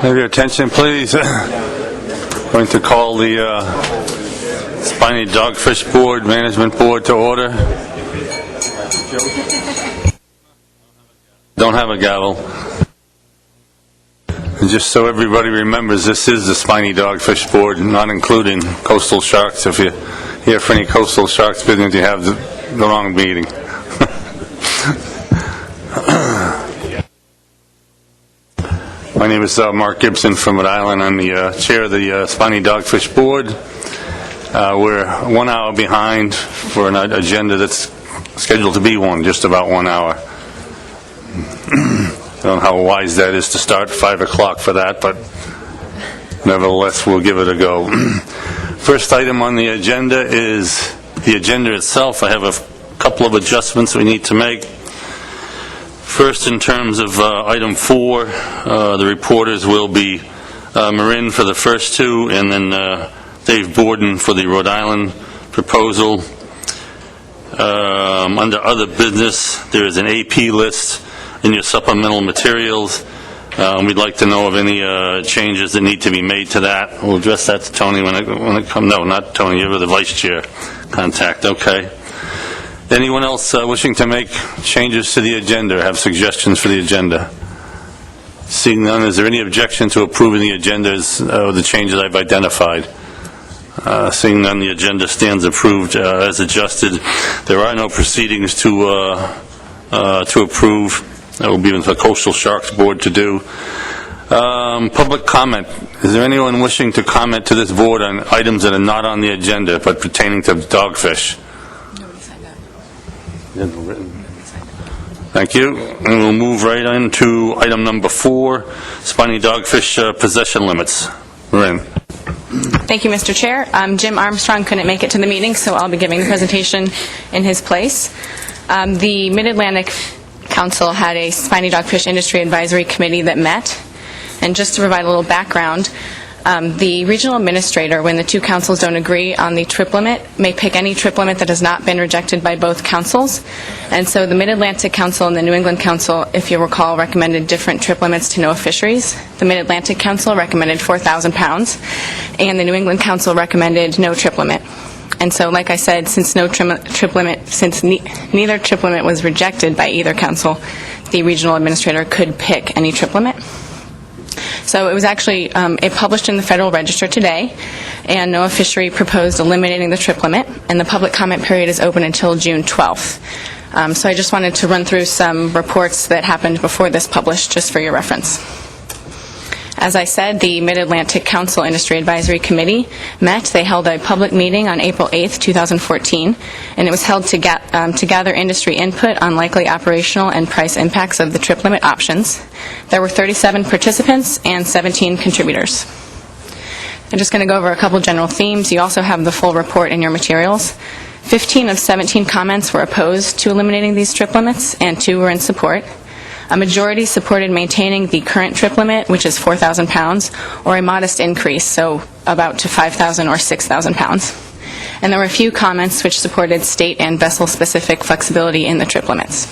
Have your attention, please. Going to call the Spiny Dogfish Board, Management Board to order. Don't have a gavel. And just so everybody remembers, this is the Spiny Dogfish Board, not including coastal sharks. If you're here for any coastal sharks business, you have the wrong meeting. My name is Mark Gibson from Rhode Island. I'm the chair of the Spiny Dogfish Board. We're 1 hour behind for an agenda that's scheduled to be just about 1 hour. I don't know how wise that is to start 5 o'clock for that, but nevertheless, we'll give it a go. First item on the agenda is the agenda itself. I have a couple of adjustments we need to make. First, in terms of item 4, the reporters will be Marin for the first two, and then Dave Borden for the Rhode Island proposal. Under other business, there is an AP list in your supplemental materials. We'd like to know of any changes that need to be made to that. We'll address that to Tony when it comes. No, not Tony. You're the vice chair. Contact. Okay. Anyone else wishing to make changes to the agenda or have suggestions for the agenda? Seeing none, is there any objection to approving the agendas or the changes I've identified? Seeing none, the agenda stands approved as adjusted. There are no proceedings to approve. That will be with the Coastal Sharks Board to do. Public comment. Is there anyone wishing to comment to this board on items that are not on the agenda but pertaining to dogfish? Thank you. And we'll move right into item number 4, Spiny Dogfish possession limits. Marin. Thank you, Mr. Chair. Jim Armstrong couldn't make it to the meeting, so I'll be giving the presentation in his place. The Mid-Atlantic Council had a Spiny Dogfish Industry Advisory Committee that met. And just to provide a little background, the regional administrator, when the two councils don't agree on the trip limit, may pick any trip limit that has not been rejected by both councils. And so the Mid-Atlantic Council and the New England Council, if you recall, recommended different trip limits to NOAA fisheries. The Mid-Atlantic Council recommended 4,000 pounds, and the New England Council recommended no trip limit. And so, like I said, since neither trip limit was rejected by either council, the regional administrator could pick any trip limit. So it was actually, it published in the Federal Register today, and NOAA Fishery proposed eliminating the trip limit, and the public comment period is open until June 12th. So I just wanted to run through some reports that happened before this published, just for your reference. As I said, the Mid-Atlantic Council Industry Advisory Committee met. They held a public meeting on April 8th, 2014, and it was held to gather industry input on likely operational and price impacts of the trip limit options. There were 37 participants and 17 contributors. I'm just going to go over a couple general themes. You also have the full report in your materials. 15 of 17 comments were opposed to eliminating these trip limits, and 2 were in support. A majority supported maintaining the current trip limit, which is 4,000 pounds, or a modest increase, so about to 5,000 or 6,000 pounds. And there were a few comments which supported state and vessel-specific flexibility in the trip limits.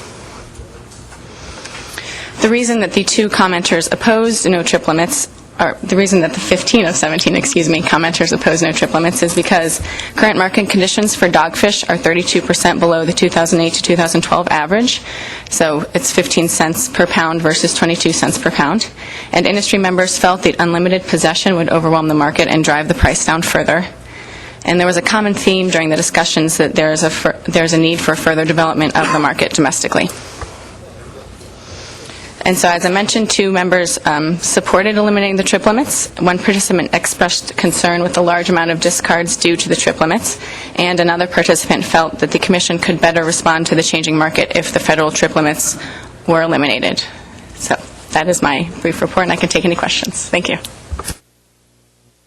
The reason that the 2 commenters opposed no trip limits, or the reason that the 15 of 17, commenters opposed no trip limits is because current market conditions for dogfish are 32% below the 2008 to 2012 average. So it's 15 cents per pound versus 22 cents per pound. And industry members felt that unlimited possession would overwhelm the market and drive the price down further. And there was a common theme during the discussions that there's a need for further development of the market domestically. And so, as I mentioned, 2 members supported eliminating the trip limits. 1 participant expressed concern with the large amount of discards due to the trip limits, and another participant felt that the Commission could better respond to the changing market if the federal trip limits were eliminated. So that is my brief report, and I can take any questions. Thank you.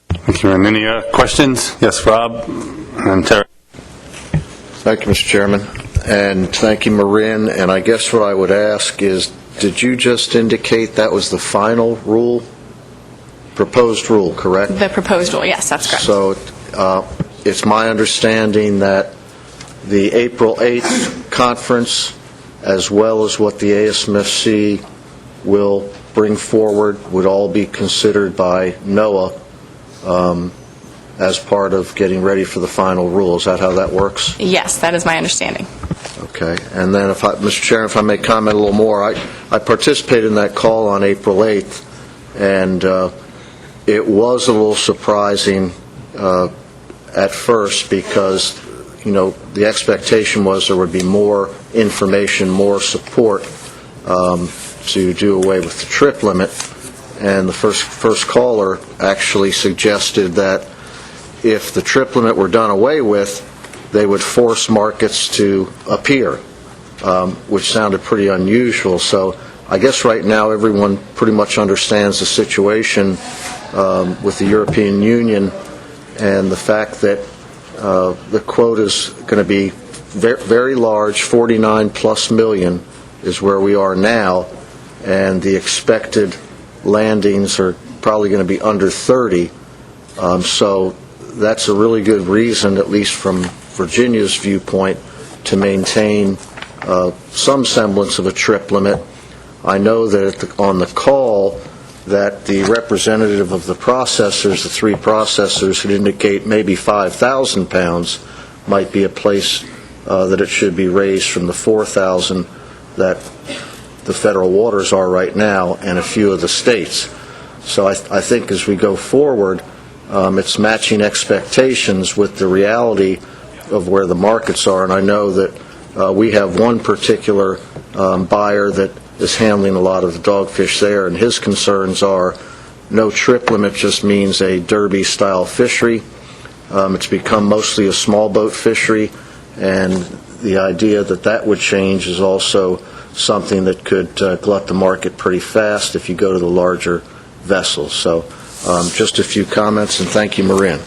Thank you. And any questions? Yes, Rob and Terry. Thank you, Mr. Chairman. And thank you, Marin. And I guess what I would ask is, did you just indicate that was the final rule? Proposed rule, correct? The proposed rule, yes, that's correct. So it's my understanding that the April 8th conference, as well as what the ASMFC will bring forward would all be considered by NOAA as part of getting ready for the final rule. Is that how that works? Yes, that is my understanding. Okay. And then, Mr. Chairman, if I may comment a little more, I participated in that call on April 8th, and it was a little surprising at first because, the expectation was there would be more information, more support to do away with the trip limit. And the first caller actually suggested that if the trip limit were done away with, they would force markets to appear, which sounded pretty unusual. So I guess right now everyone pretty much understands the situation with the European Union and the fact that the quota is going to be very large, 49+ million is where we are now, and the expected landings are probably going to be under 30. So that's a really good reason, at least from Virginia's viewpoint, to maintain some semblance of a trip limit. I know that on the call that the representative of the processors, the three processors, would indicate maybe 5,000 pounds might be a place that it should be raised from the 4,000 that the federal waters are right now and a few of the states. So I think as we go forward, it's matching expectations with the reality of where the markets are. And I know that we have one particular buyer that is handling a lot of the dogfish there, and his concerns are no trip limit just means a derby-style fishery. It's become mostly a small boat fishery, and the idea that that would change is also something that could glut the market pretty fast if you go to the larger vessels. So just a few comments, and thank you, Marin.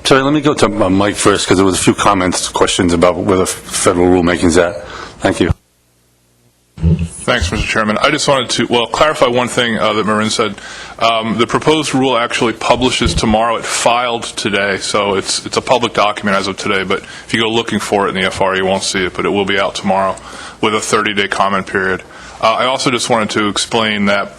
Terry, let me go to Mike first, because there was a few questions about where the federal rulemaking's at. Thank you. Thanks, Mr. Chairman. I just wanted to, clarify one thing that Marin said. The proposed rule actually publishes tomorrow. It filed today, so it's a public document as of today, but if you go looking for it in the FR, you won't see it, but it will be out tomorrow with a 30-day comment period. I also just wanted to explain that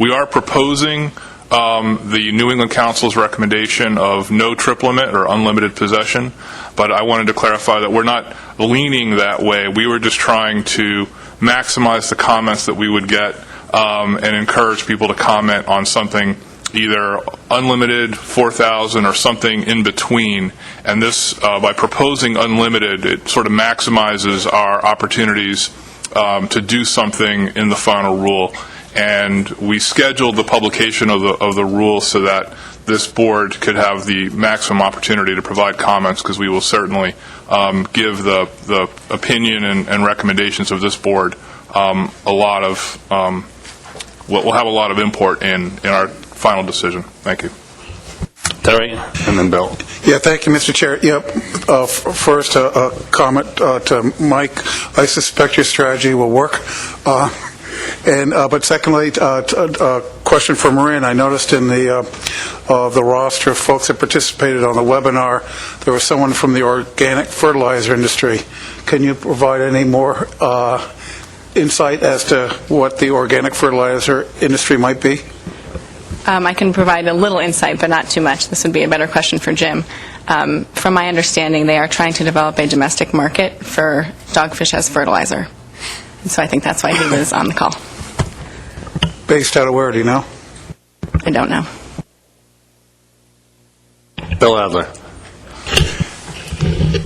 we are proposing the New England Council's recommendation of no trip limit or unlimited possession, but I wanted to clarify that we're not leaning that way. We were just trying to maximize the comments that we would get and encourage people to comment on something either unlimited, 4,000, or something in between. And this, by proposing unlimited, it sort of maximizes our opportunities to do something in the final rule. And we scheduled the publication of the rule so that this board could have the maximum opportunity to provide comments, because we will certainly give the opinion and recommendations of this board a lot of will have a lot of import in our final decision. Thank you. Terry, and then Bill. Yeah, thank you, Mr. Chair. First, a comment to Mike. I suspect your strategy will work. But secondly, a question for Marin. I noticed in the roster of folks that participated on the webinar, there was someone from the organic fertilizer industry. Can you provide any more insight as to what the organic fertilizer industry might be? I can provide a little insight, but not too much. This would be a better question for Jim. From my understanding, they are trying to develop a domestic market for dogfish as fertilizer. And so I think that's why he was on the call. Based out of where, do you know? I don't know. Bill Adler.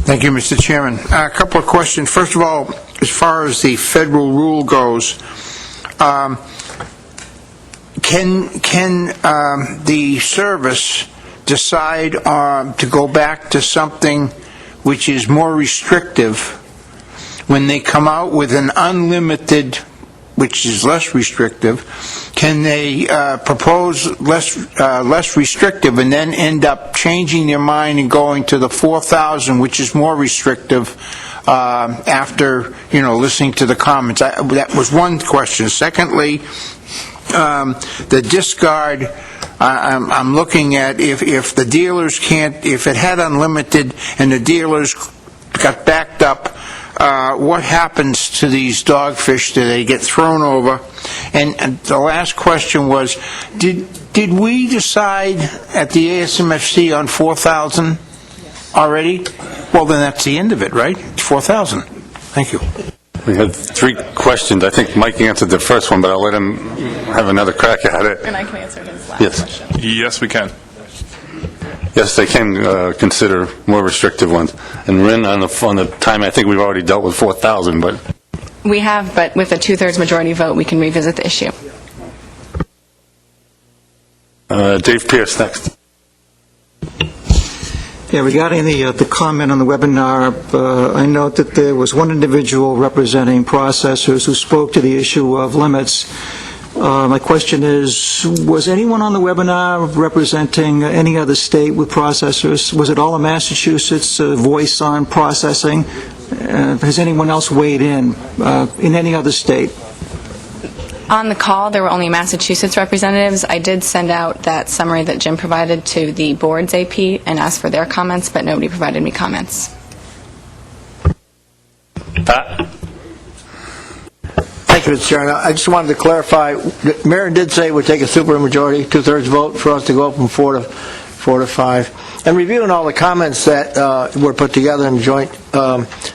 Thank you, Mr. Chairman. A couple of questions. First of all, as far as the federal rule goes, can the service decide to go back to something which is more restrictive when they come out with an unlimited, which is less restrictive? Can they propose less restrictive and then end up changing their mind and going to the 4,000, which is more restrictive, after listening to the comments? That was one question. Secondly, the discard. I'm looking at if the dealers can't, if it had unlimited and the dealers got backed up, what happens to these dogfish? Do they get thrown over? And the last question was, did we decide at the ASMFC on 4,000 already? Well, then that's the end of it, right? It's 4,000. Thank you. We had 3 questions. I think Mike answered the first one, but I'll let him have another crack at it. And I can answer his last Yes. question. Yes, we can. Yes, they can consider more restrictive ones. And Rin, on the time, I think we've already dealt with 4,000, but We have, but with a 2/3 majority vote, we can revisit the issue. Dave Pierce next. Yeah, regarding the comment on the webinar, I note that there was one individual representing processors who spoke to the issue of limits. My question is, was anyone on the webinar representing any other state with processors? Was it all of Massachusetts' voice on processing? Has anyone else weighed in any other state? On the call, there were only Massachusetts representatives. I did send out that summary that Jim provided to the board's AP and asked for their comments, but nobody provided me comments. Pat? Thank you, Mr. Chairman. I just wanted to clarify, Mayor did say it would take a supermajority, 2/3 vote for us to go from 4 to 5. And reviewing all the comments that were put together in the joint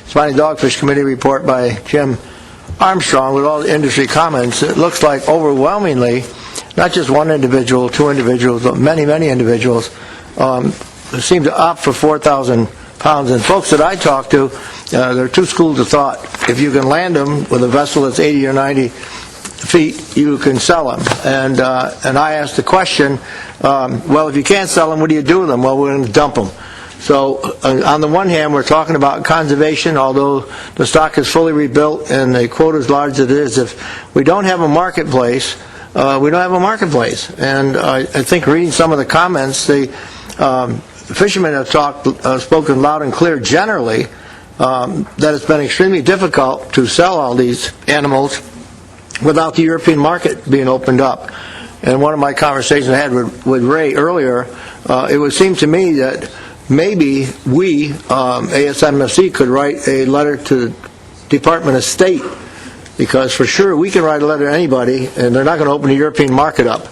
Spiny Dogfish Committee report by Jim Armstrong with all the industry comments, it looks like overwhelmingly, not just one individual, 2 individuals, but many, many individuals seem to opt for 4,000 pounds. And folks that I talk to, there are 2 schools of thought. If you can land them with a vessel that's 80 or 90 feet, you can sell them. And I asked the question, well, if you can't sell them, what do you do with them? Well, we're going to dump them. So on the one hand, we're talking about conservation, although the stock is fully rebuilt and the quota is large as it is. If we don't have a marketplace, we don't have a marketplace. And I think reading some of the comments, the fishermen have spoken loud and clear generally that it's been extremely difficult to sell all these animals without the European market being opened up. And one of my conversations I had with Ray earlier, it would seem to me that maybe we, ASMFC, could write a letter to the Department of State, because for sure we can write a letter to anybody, and they're not going to open the European market up.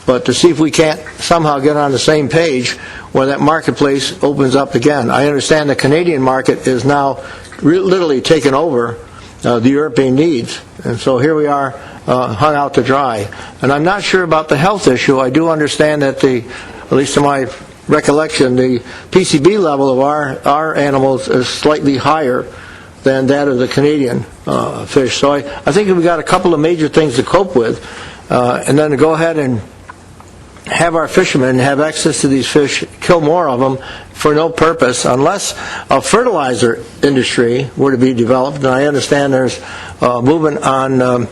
But to see if we can't somehow get on the same page where that marketplace opens up again. I understand the Canadian market is now literally taken over the European needs. And so here we are hung out to dry. And I'm not sure about the health issue. I do understand that at least to my recollection, the PCB level of our animals is slightly higher than that of the Canadian fish. So I think we've got a couple of major things to cope with. And then to go ahead and have our fishermen have access to these fish, kill more of them for no purpose, unless a fertilizer industry were to be developed. And I understand there's movement on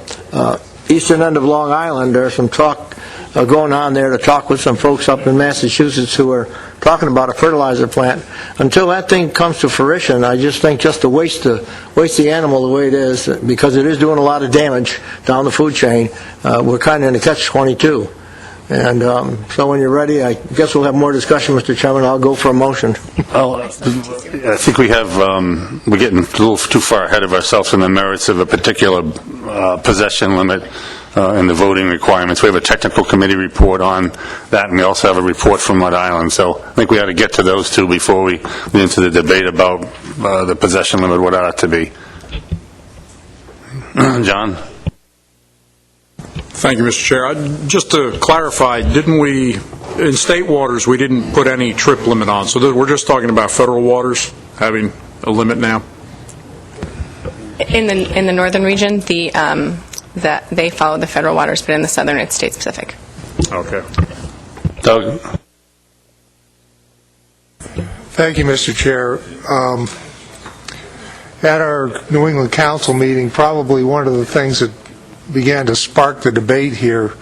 eastern end of Long Island. There's some talk going on there to talk with some folks up in Massachusetts who are talking about a fertilizer plant. Until that thing comes to fruition, I just think just to waste the animal the way it is, because it is doing a lot of damage down the food chain, we're kind of in a catch-22. And so when you're ready, I guess we'll have more discussion, Mr. Chairman. I'll go for a motion. Well, I think we're getting a little too far ahead of ourselves in the merits of a particular possession limit and the voting requirements. We have a technical committee report on that, and we also have a report from Mud Island. So I think we ought to get to those 2 before we get into the debate about the possession limit, what it ought to be. John? Thank you, Mr. Chair. Just to clarify, didn't we, in state waters, we didn't put any trip limit on, so we're just talking about federal waters having a limit now? In the northern region, that they follow the federal waters, but in the southern, it's state specific. Okay. Doug? Thank you, Mr. Chair. At our New England Council meeting, probably one of the things that began to spark the debate here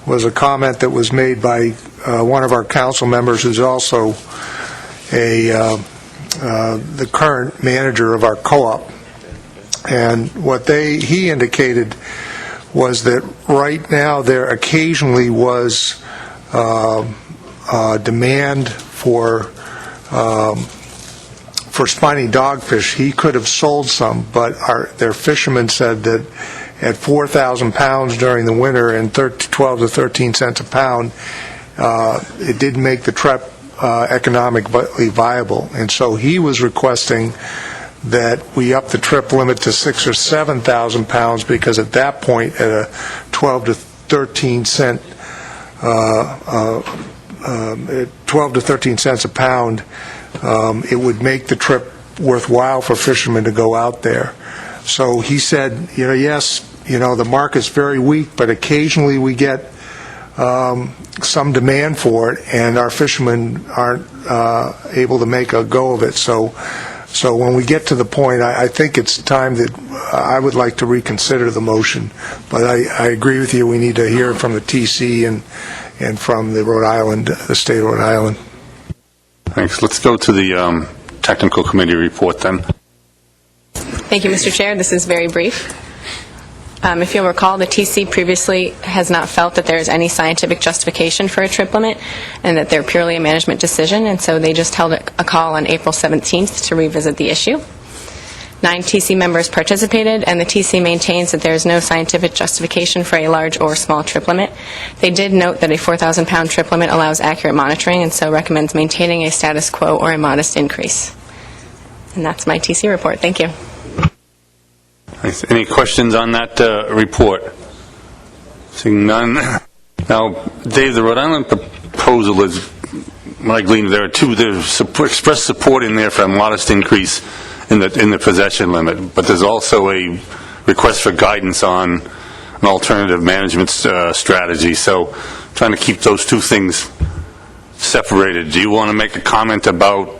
was a comment that was made by one of our council members, who's also the current manager of our co-op. And what he indicated was that right now there occasionally was demand for for Spiny Dogfish, he could have sold some, but their fishermen said that at 4,000 pounds during the winter and 12 to 13 cents a pound, it didn't make the trip economically viable. And so he was requesting that we up the trip limit to 6,000 or 7,000 pounds, because at that point, at a 12 to 13 cent 12 to 13 cents a pound, it would make the trip worthwhile for fishermen to go out there. So he said, yes, the market's very weak, but occasionally we get some demand for it, and our fishermen aren't able to make a go of it. So when we get to the point, I think it's time that I would like to reconsider the motion. But I agree with you, we need to hear from the TC and from the state of Rhode Island. Thanks. Let's go to the technical committee report then. Thank you, Mr. Chair. This is very brief. If you'll recall, the TC previously has not felt that there is any scientific justification for a trip limit and that they're purely a management decision, and so they just held a call on April 17th to revisit the issue. 9 TC members participated, and the TC maintains that there is no scientific justification for a large or small trip limit. They did note that a 4,000-pound trip limit allows accurate monitoring, and so recommends maintaining a status quo or a modest increase. And that's my TC report. Thank you. Thanks. Any questions on that report? Seeing none. Now, Dave, the Rhode Island proposal is, when I gleaned, there are two. There's expressed support in there for a modest increase in the possession limit, but there's also a request for guidance on an alternative management strategy. So, trying to keep those two things separated. Do you want to make a comment about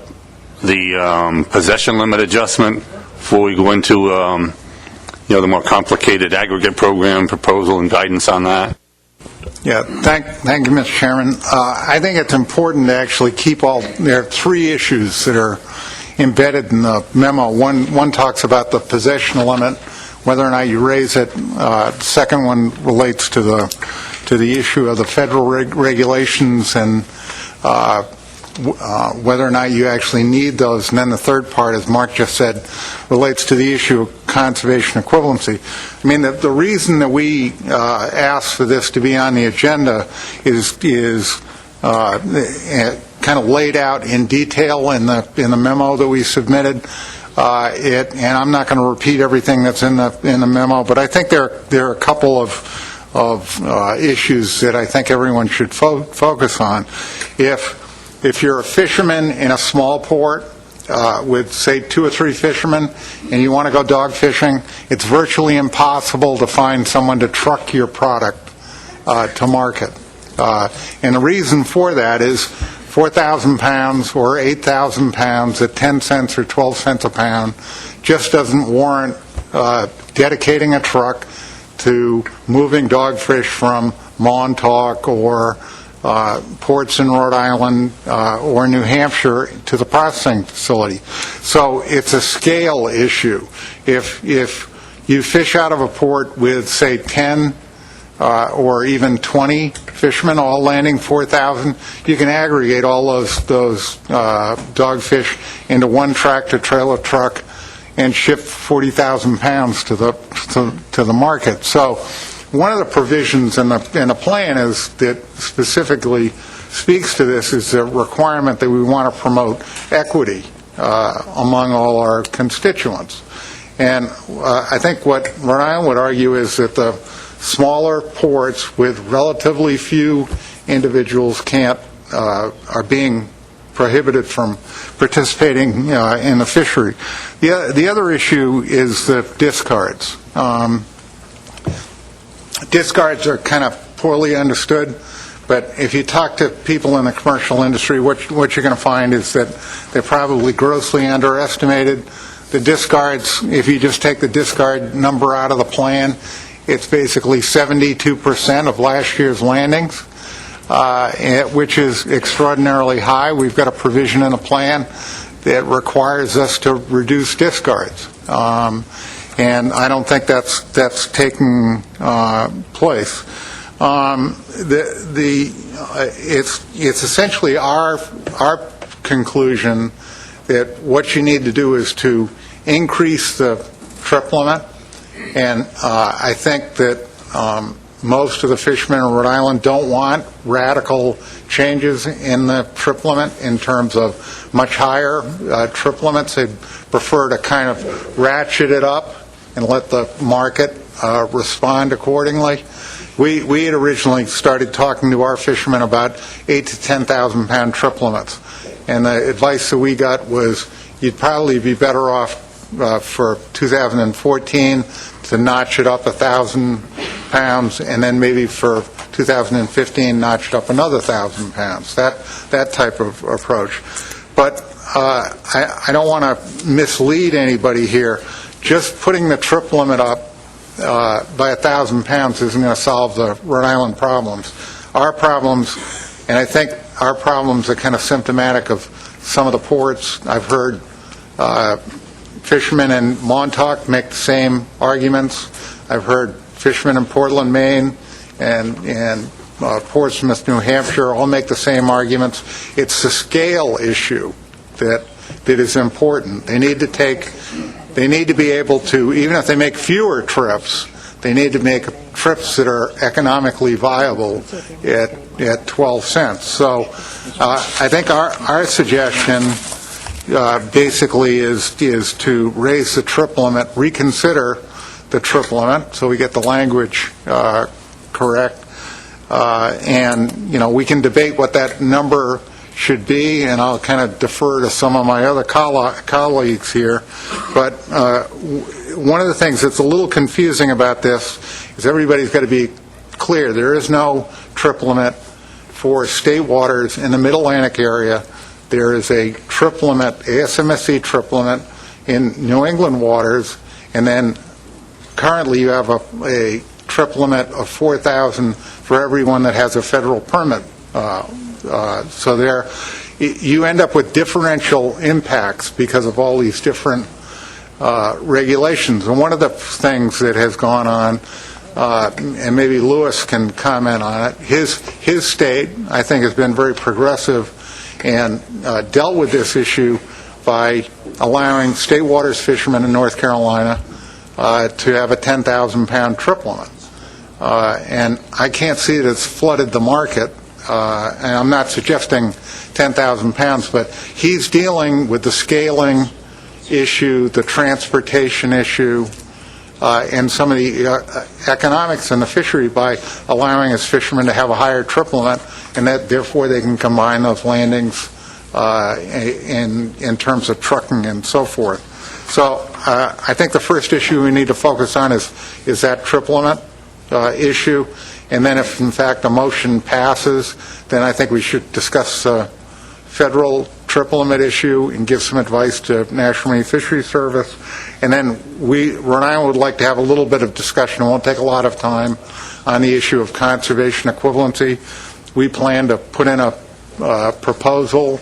the possession limit adjustment before we go into the more complicated aggregate program proposal and guidance on that? Yeah, thank you, Mr. Chairman. I think it's important to actually keep there are 3 issues that are embedded in the memo. One talks about the possession limit, whether or not you raise it. The second one relates to the issue of the federal regulations and whether or not you actually need those. And then the third part, as Mark just said, relates to the issue of conservation equivalency. I mean, the reason that we asked for this to be on the agenda is kind of laid out in detail in the memo that we submitted. And I'm not going to repeat everything that's in the memo, but I think there are a couple of issues that I think everyone should focus on. If you're a fisherman in a small port with, say, 2 or 3 fishermen, and you want to go dog fishing, it's virtually impossible to find someone to truck your product to market. And the reason for that is 4,000 pounds or 8,000 pounds at 10 cents or 12 cents a pound just doesn't warrant dedicating a truck to moving dogfish from Montauk or ports in Rhode Island or New Hampshire to the processing facility. So it's a scale issue. If you fish out of a port with, say, 10 or even 20 fishermen all landing 4,000, you can aggregate all those dogfish into one tractor-trailer truck and ship 40,000 pounds to the market. So one of the provisions in the plan is that specifically speaks to this is the requirement that we want to promote equity among all our constituents. And I think what Rhode Island would argue is that the smaller ports with relatively few individuals are being prohibited from participating in the fishery. The other issue is the discards. Discards are kind of poorly understood, but if you talk to people in the commercial industry, what you're going to find is that they're probably grossly underestimated. The discards, if you just take the discard number out of the plan, it's basically 72% of last year's landings, which is extraordinarily high. We've got a provision in the plan that requires us to reduce discards. And I don't think that's taking place. It's essentially our conclusion that what you need to do is to increase the trip limit, and I think that most of the fishermen in Rhode Island don't want radical changes in the trip limit in terms of much higher trip limits. They'd prefer to kind of ratchet it up and let the market respond accordingly. We had originally started talking to our fishermen about 8,000 to 10,000 pound trip limits, and the advice that we got was you'd probably be better off for 2014 to notch it up 1,000 pounds, and then maybe for 2015 notch it up another 1,000 pounds. That type of approach. But I don't want to mislead anybody here. Just putting the trip limit up by 1,000 pounds isn't going to solve the Rhode Island problems. Our problems, and I think our problems are kind of symptomatic of some of the ports. I've heard fishermen in Montauk make the same arguments. I've heard fishermen in Portland, Maine, and Portsmouth, New Hampshire all make the same arguments. It's the scale issue that is important. They need to be able to, even if they make fewer trips, they need to make trips that are economically viable at 12 cents. So I think our suggestion basically is to raise the trip limit, reconsider the trip limit, so we get the language correct, and we can debate what that number should be, and I'll kind of defer to some of my other colleagues here. But one of the things that's a little confusing about this is everybody's got to be clear. There is no trip limit for state waters in the Mid-Atlantic area. There is a trip limit, ASMFC trip limit, in New England waters, and then currently you have a trip limit of 4,000 for everyone that has a federal permit. So there, you end up with differential impacts because of all these different regulations. And one of the things that has gone on, and maybe Lewis can comment on it, his state, I think, has been very progressive and dealt with this issue by allowing state waters fishermen in North Carolina to have a 10,000 pound trip limit. And I can't see that it's flooded the market. And I'm not suggesting 10,000 pounds, but he's dealing with the scaling issue, the transportation issue, and some of the economics in the fishery by allowing his fishermen to have a higher trip limit, and that therefore they can combine those landings in terms of trucking and so forth. So I think the first issue we need to focus on is that trip limit issue. And then if, in fact, a motion passes, then I think we should discuss the federal trip limit issue and give some advice to National Marine Fisheries Service. And then Rhode Island would like to have a little bit of discussion. It won't take a lot of time on the issue of conservation equivalency. We plan to put in a proposal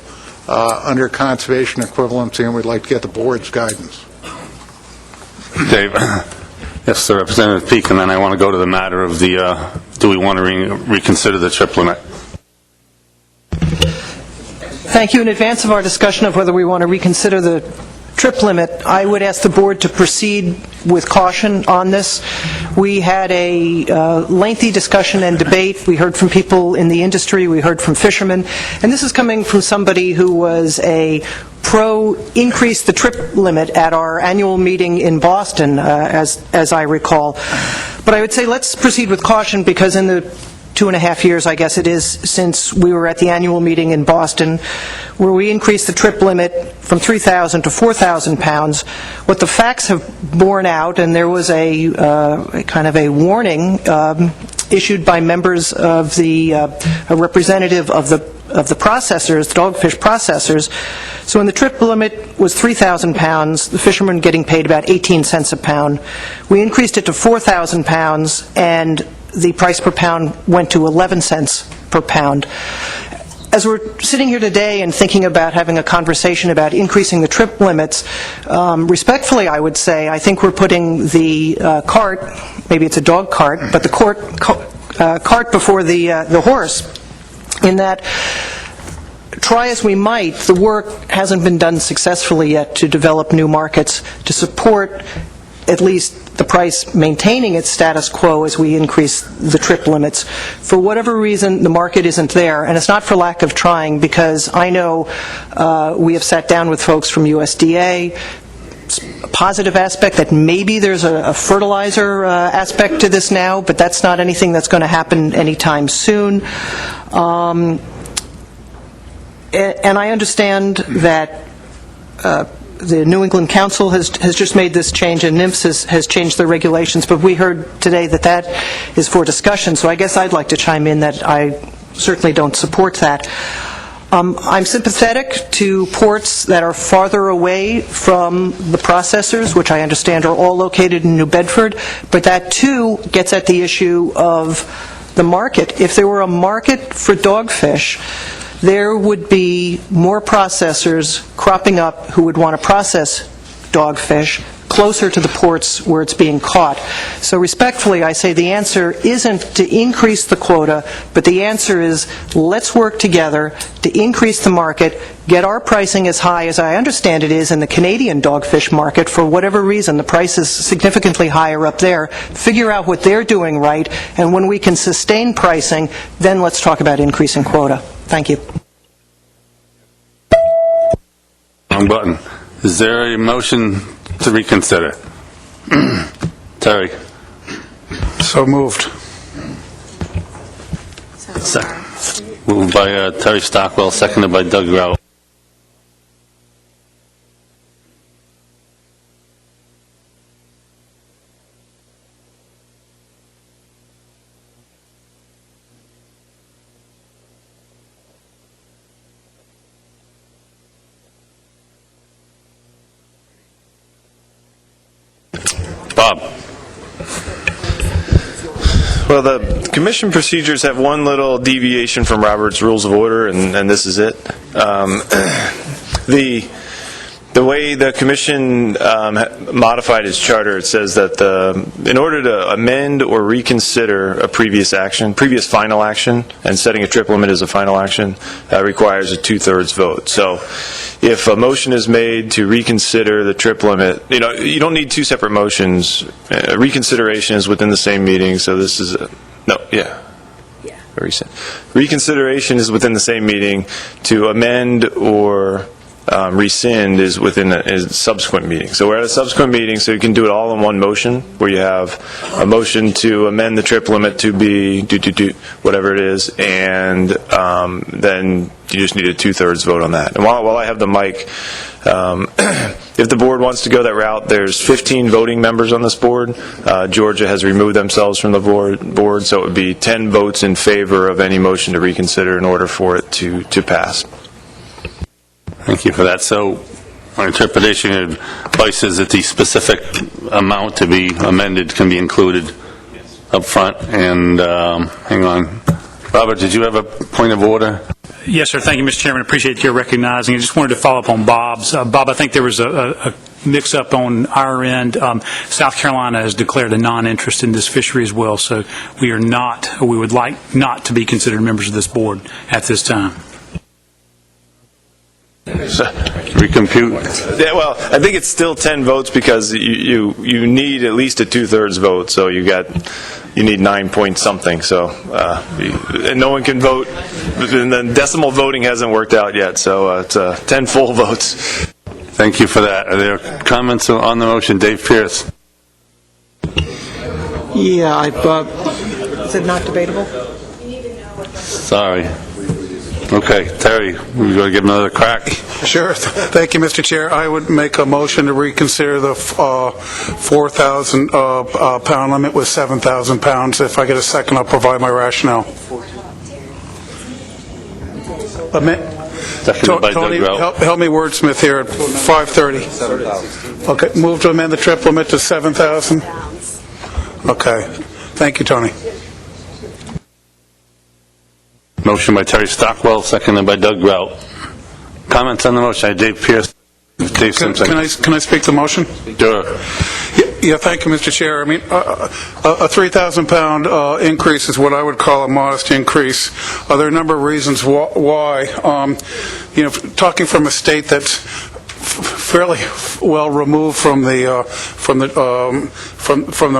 under conservation equivalency, and we'd like to get the board's guidance. Dave. Yes, sir, Representative Peake, and then I want to go to the matter of the, do we want to reconsider the trip limit? Thank you. In advance of our discussion of whether we want to reconsider the trip limit, I would ask the board to proceed with caution on this. We had a lengthy discussion and debate. We heard from people in the industry. We heard from fishermen. And this is coming from somebody who was a pro-increase the trip limit at our annual meeting in Boston, as I recall. But I would say let's proceed with caution, because in the 2.5 years, I guess it is, since we were at the annual meeting in Boston, where we increased the trip limit from 3,000 to 4,000 pounds, what the facts have borne out, and there was a kind of a warning issued by members of the a representative of the processors, the Dogfish processors. So when the trip limit was 3,000 pounds, the fishermen getting paid about 18 cents a pound. We increased it to 4,000 pounds, and the price per pound went to 11 cents per pound. As we're sitting here today and thinking about having a conversation about increasing the trip limits, respectfully, I would say, I think we're putting the cart, maybe it's a dog cart, but the cart before the horse, in that try as we might, the work hasn't been done successfully yet to develop new markets to support at least the price maintaining its status quo as we increase the trip limits. For whatever reason, the market isn't there, and it's not for lack of trying, because I know we have sat down with folks from USDA, a positive aspect that maybe there's a fertilizer aspect to this now, but that's not anything that's going to happen anytime soon. And I understand that the New England Council has just made this change, and NIMS has changed their regulations, but we heard today that that is for discussion, so I guess I'd like to chime in that I certainly don't support that. I'm sympathetic to ports that are farther away from the processors, which I understand are all located in New Bedford, but that too gets at the issue of the market. If there were a market for dogfish, there would be more processors cropping up who would want to process dogfish closer to the ports where it's being caught. So respectfully, I say the answer isn't to increase the quota, but the answer is let's work together to increase the market, get our pricing as high as I understand it is in the Canadian dogfish market. For whatever reason, the price is significantly higher up there. Figure out what they're doing right, and when we can sustain pricing, then let's talk about increasing quota. Thank you. Wrong button. Is there a motion to reconsider? Terry. So moved. Moved by Terry Stockwell, seconded by Doug Grout. Bob. Well, the commission procedures have one little deviation from Robert's Rules of Order, and this is it. The way the commission modified its charter, it says that in order to amend or reconsider a previous final action, and setting a trip limit as a final action, requires a 2/3 vote. So if a motion is made to reconsider the trip limit, you don't need two separate motions. Reconsideration is within the same meeting, so this is reconsideration is within the same meeting. To amend or rescind is within a subsequent meeting. So we're at a subsequent meeting, so you can do it all in one motion, where you have a motion to amend the trip limit to be whatever it is, and then you just need a 2/3 vote on that. And while I have the mic, if the board wants to go that route, there's 15 voting members on this board. Georgia has removed themselves from the board, so it would be 10 votes in favor of any motion to reconsider in order for it to pass. Thank you for that. So our interpretation of advice is that the specific amount to be amended can be included up front. And hang on. Robert, did you have a point of order? Yes, sir. Thank you, Mr. Chairman. I appreciate your recognizing. I just wanted to follow up on Bob's. Bob, I think there was a mix-up on our end. South Carolina has declared a non-interest in this fishery as well, so we would like not to be considered members of this board at this time. Recompute? Yeah, well, I think it's still 10 votes because you need at least a 2/3 vote, so you need 9 point something. So and no one can vote, and then decimal voting hasn't worked out yet. So it's 10 full votes. Thank you for that. Are there comments on the motion? Dave Pierce. Yeah, Is it not debatable? Sorry. Okay, Terry, we're going to give another crack. Sure. Thank you, Mr. Chair. I would make a motion to reconsider the 4,000 pound limit with 7,000 pounds. If I get a second, I'll provide my rationale. Seconded by Tony, Doug Grout. help me wordsmith here at 5:30. Okay, move to amend the trip limit to 7,000. Okay. Thank you, Tony. Motion by Terry Stockwell, seconded by Doug Grout. Comments on the motion? Dave Pierce, Dave Simpson. Can I speak to the motion? Sure. Yeah, Yeah, thank you, Mr. Chair. I mean, a 3,000-pound increase is what I would call a modest increase. There are a number of reasons why. Talking from a state that's fairly well removed from the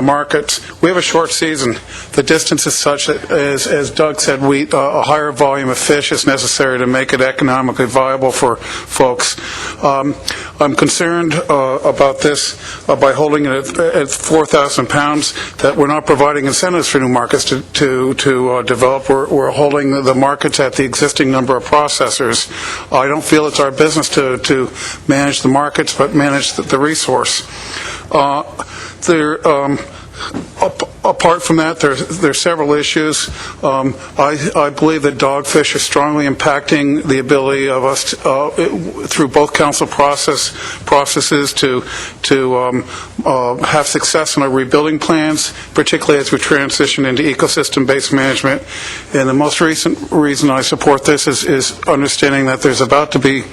markets, we have a short season. The distance is such that, as Doug said, a higher volume of fish is necessary to make it economically viable for folks. I'm concerned about this by holding it at 4,000 pounds, that we're not providing incentives for new markets to develop. We're holding the markets at the existing number of processors. I don't feel it's our business to manage the markets, but manage the resource. Apart from that, there are several issues. I believe that Dogfish are strongly impacting the ability of us through both council processes to have success in our rebuilding plans, particularly as we transition into ecosystem-based management. And the most recent reason I support this is understanding that there's about to be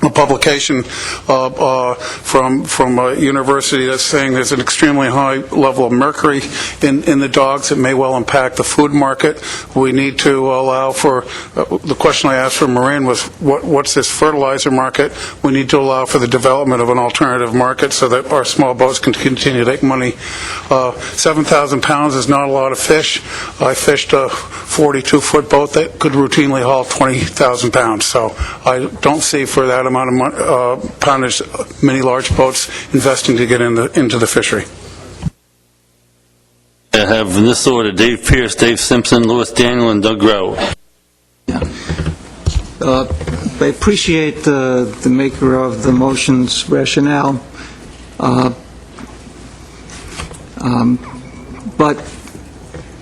a publication from a university that's saying there's an extremely high level of mercury in the dogs that may well impact the food market. We need to allow for, the question I asked from Marin was, what's this fertilizer market? We need to allow for the development of an alternative market so that our small boats can continue to make money. 7,000 pounds is not a lot of fish. I fished a 42-foot boat that could routinely haul 20,000 pounds, so I don't see for that amount of poundage many large boats investing to get into the fishery. I have in this order Dave Pierce, Dave Simpson, Louis Daniel, and Doug Rowe. I appreciate the maker of the motion's rationale, but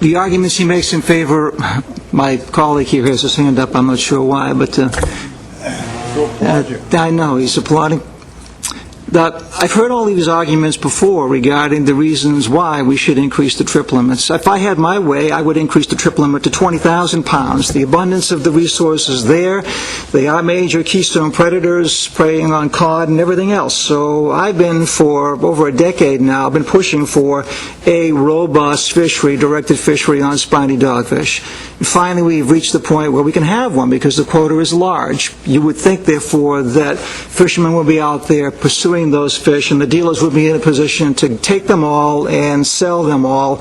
the arguments he makes in favor, my colleague here has his hand up, I'm not sure why, but I know, he's applauding. I've heard all these arguments before regarding the reasons why we should increase the trip limits. If I had my way, I would increase the trip limit to 20,000 pounds. The abundance of the resources there, they are major keystone predators preying on cod and everything else. So I've been, for over a decade now, been pushing for a robust fishery, directed fishery on spiny dogfish. And finally, we've reached the point where we can have one because the quota is large. You would think, therefore, that fishermen will be out there pursuing those fish, and the dealers would be in a position to take them all and sell them all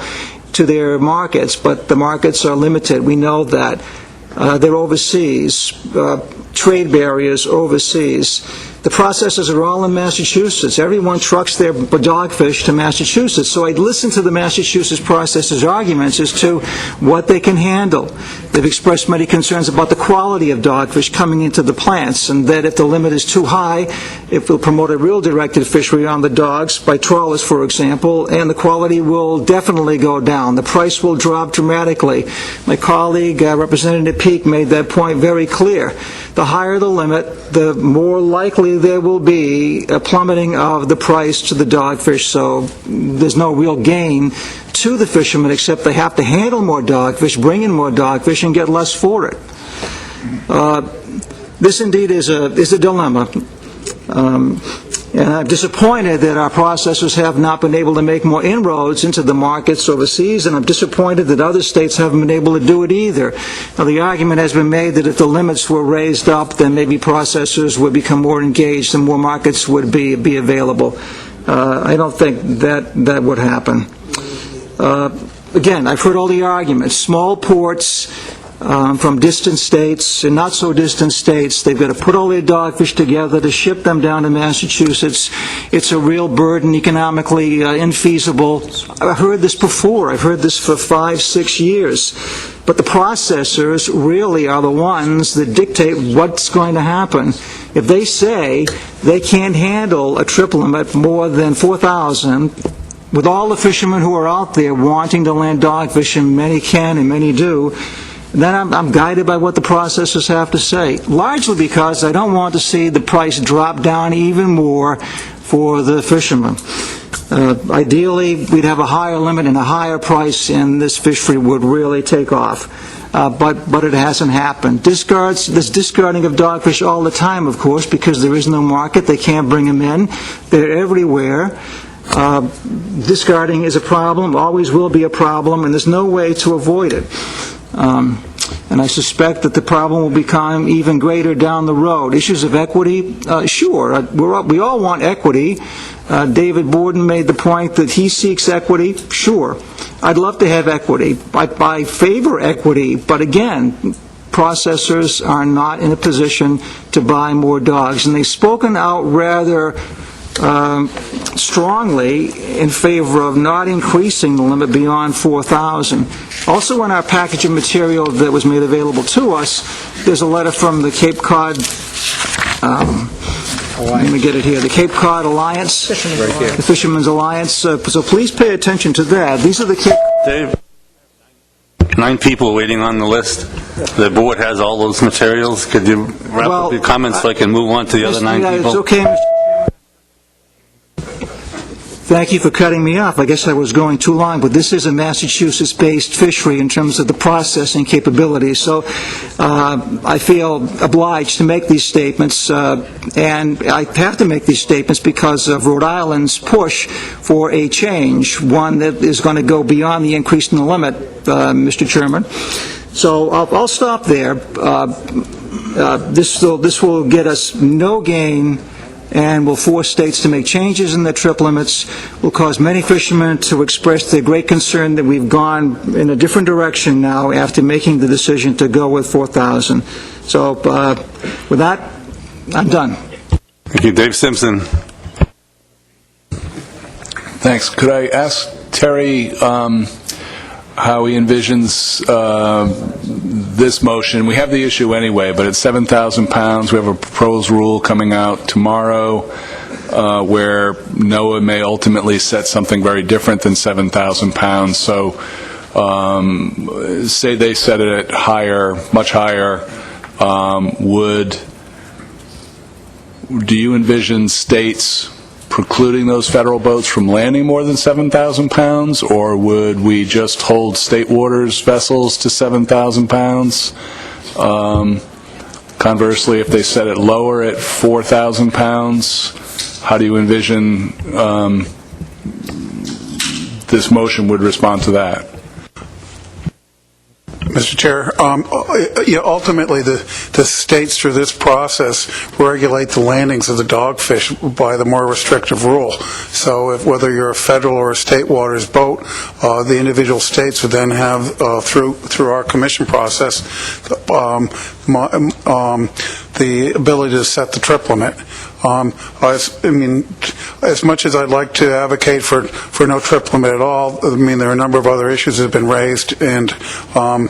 to their markets, but the markets are limited. We know that. They're overseas, trade barriers overseas. The processors are all in Massachusetts. Everyone trucks their dogfish to Massachusetts. So I'd listen to the Massachusetts processors' arguments as to what they can handle. They've expressed many concerns about the quality of dogfish coming into the plants, and that if the limit is too high, it will promote a real directed fishery on the dogs, by trawlers, for example, and the quality will definitely go down. The price will drop dramatically. My colleague, Representative Peake, made that point very clear. The higher the limit, the more likely there will be a plummeting of the price to the dogfish, so there's no real gain to the fishermen except they have to handle more dogfish, bring in more dogfish, and get less for it. This indeed is a dilemma. And I'm disappointed that our processors have not been able to make more inroads into the markets overseas, and I'm disappointed that other states haven't been able to do it either. Now, the argument has been made that if the limits were raised up, then maybe processors would become more engaged and more markets would be available. I don't think that would happen. Again, I've heard all the arguments. Small ports from distant states and not so distant states, they've got to put all their dogfish together to ship them down to Massachusetts. It's a real burden, economically infeasible. I've heard this before. I've heard this for 5-6 years. But the processors really are the ones that dictate what's going to happen. If they say they can't handle a trip limit more than 4,000, with all the fishermen who are out there wanting to land dogfish, and many can and many do, then I'm guided by what the processors have to say, largely because I don't want to see the price drop down even more for the fishermen. Ideally, we'd have a higher limit and a higher price, and this fishery would really take off. But it hasn't happened. There's discarding of dogfish all the time, of course, because there is no market. They can't bring them in. They're everywhere. Discarding is a problem, always will be a problem, and there's no way to avoid it. And I suspect that the problem will become even greater down the road. Issues of equity, sure, we all want equity. David Borden made the point that he seeks equity. Sure, I'd love to have equity. I favor equity, but again, processors are not in a position to buy more dogs, and they've spoken out rather strongly in favor of not increasing the limit beyond 4,000. Also in our package of material that was made available to us, there's a letter from the Cape Cod, let me get it here, the Cape Cod Alliance, the Fishermen's Alliance, so please pay attention to that. These are the Dave, 9 people waiting on the list. The board has all those materials. Could you wrap up your comments so I can move on to the other 9 people? It's okay, Mr. Thank you for cutting me off. I guess I was going too long, but this is a Massachusetts-based fishery in terms of the processing capabilities. So I feel obliged to make these statements, and I have to make these statements because of Rhode Island's push for a change, one that is going to go beyond the increase in the limit, Mr. Chairman. So I'll stop there. This will get us no gain and will force states to make changes in their trip limits, will cause many fishermen to express their great concern that we've gone in a different direction now after making the decision to go with 4,000. So with that, I'm done. Thank you. Dave Simpson. Thanks. Could I ask Terry how he envisions this motion? We have the issue anyway, but it's 7,000 pounds. We have a proposed rule coming out tomorrow where NOAA may ultimately set something very different than 7,000 pounds. So say they set it at higher, much higher, do you envision states precluding those federal boats from landing more than 7,000 pounds, or would we just hold state waters vessels to 7,000 pounds? Conversely, if they set it lower at 4,000 pounds, how do you envision this motion would respond to that? Mr. Chair, ultimately the states through this process regulate the landings of the dogfish by the more restrictive rule. So whether you're a federal or a state waters boat, the individual states would then have, through our commission process, the ability to set the trip limit. As much as I'd like to advocate for no trip limit at all, there are a number of other issues that have been raised, and I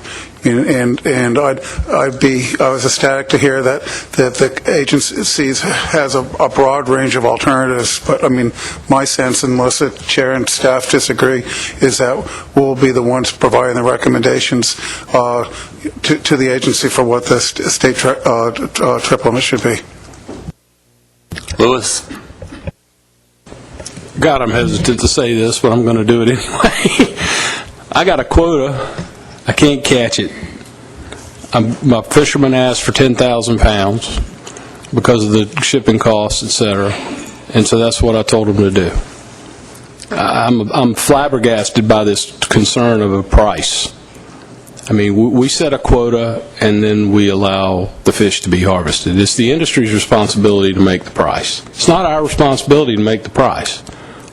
was ecstatic to hear that the agency has a broad range of alternatives. But my sense, unless the chair and staff disagree, is that we'll be the ones providing the recommendations to the agency for what the state trip limit should be. Lewis. God, I'm hesitant to say this, but I'm going to do it anyway. I got a quota. I can't catch it. My fisherman asked for 10,000 pounds because of the shipping costs, etc., and so that's what I told him to do. I'm flabbergasted by this concern of a price. We set a quota and then we allow the fish to be harvested. It's the industry's responsibility to make the price. It's not our responsibility to make the price.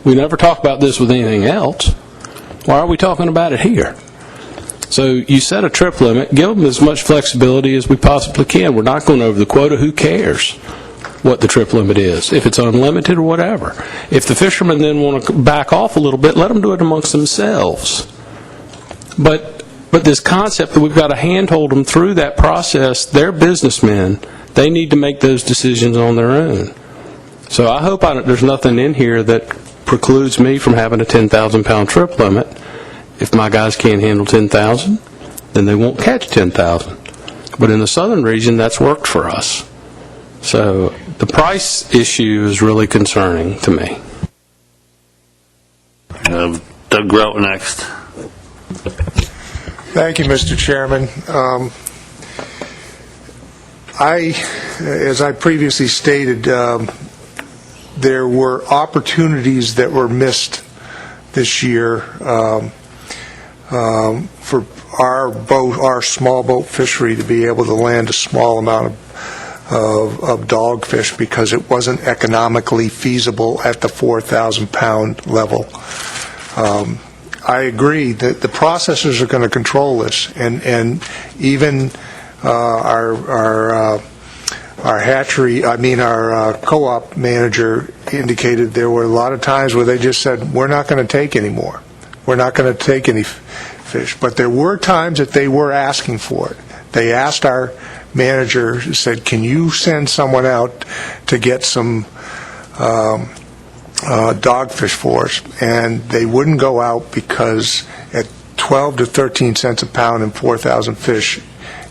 We never talk about this with anything else. Why are we talking about it here? So you set a trip limit, give them as much flexibility as we possibly can. We're not going over the quota. Who cares what the trip limit is, if it's unlimited or whatever? If the fishermen then want to back off a little bit, let them do it amongst themselves. But this concept that we've got to handhold them through that process, they're businessmen. They need to make those decisions on their own. So I hope there's nothing in here that precludes me from having a 10,000 pound trip limit. If my guys can't handle 10,000, then they won't catch 10,000. But in the southern region, that's worked for us. So the price issue is really concerning to me. Doug Grout next. Thank you, Mr. Chairman. As I previously stated, there were opportunities that were missed this year for our small boat fishery to be able to land a small amount of dogfish because it wasn't economically feasible at the 4,000-pound level. I agree that the processors are going to control this, and even our hatchery, our co-op manager indicated there were a lot of times where they just said, we're not going to take any more. We're not going to take any fish. But there were times that they were asking for it. They asked our manager, said, can you send someone out to get some dogfish for us? And they wouldn't go out because at 12 to 13 cents a pound and 4,000 fish,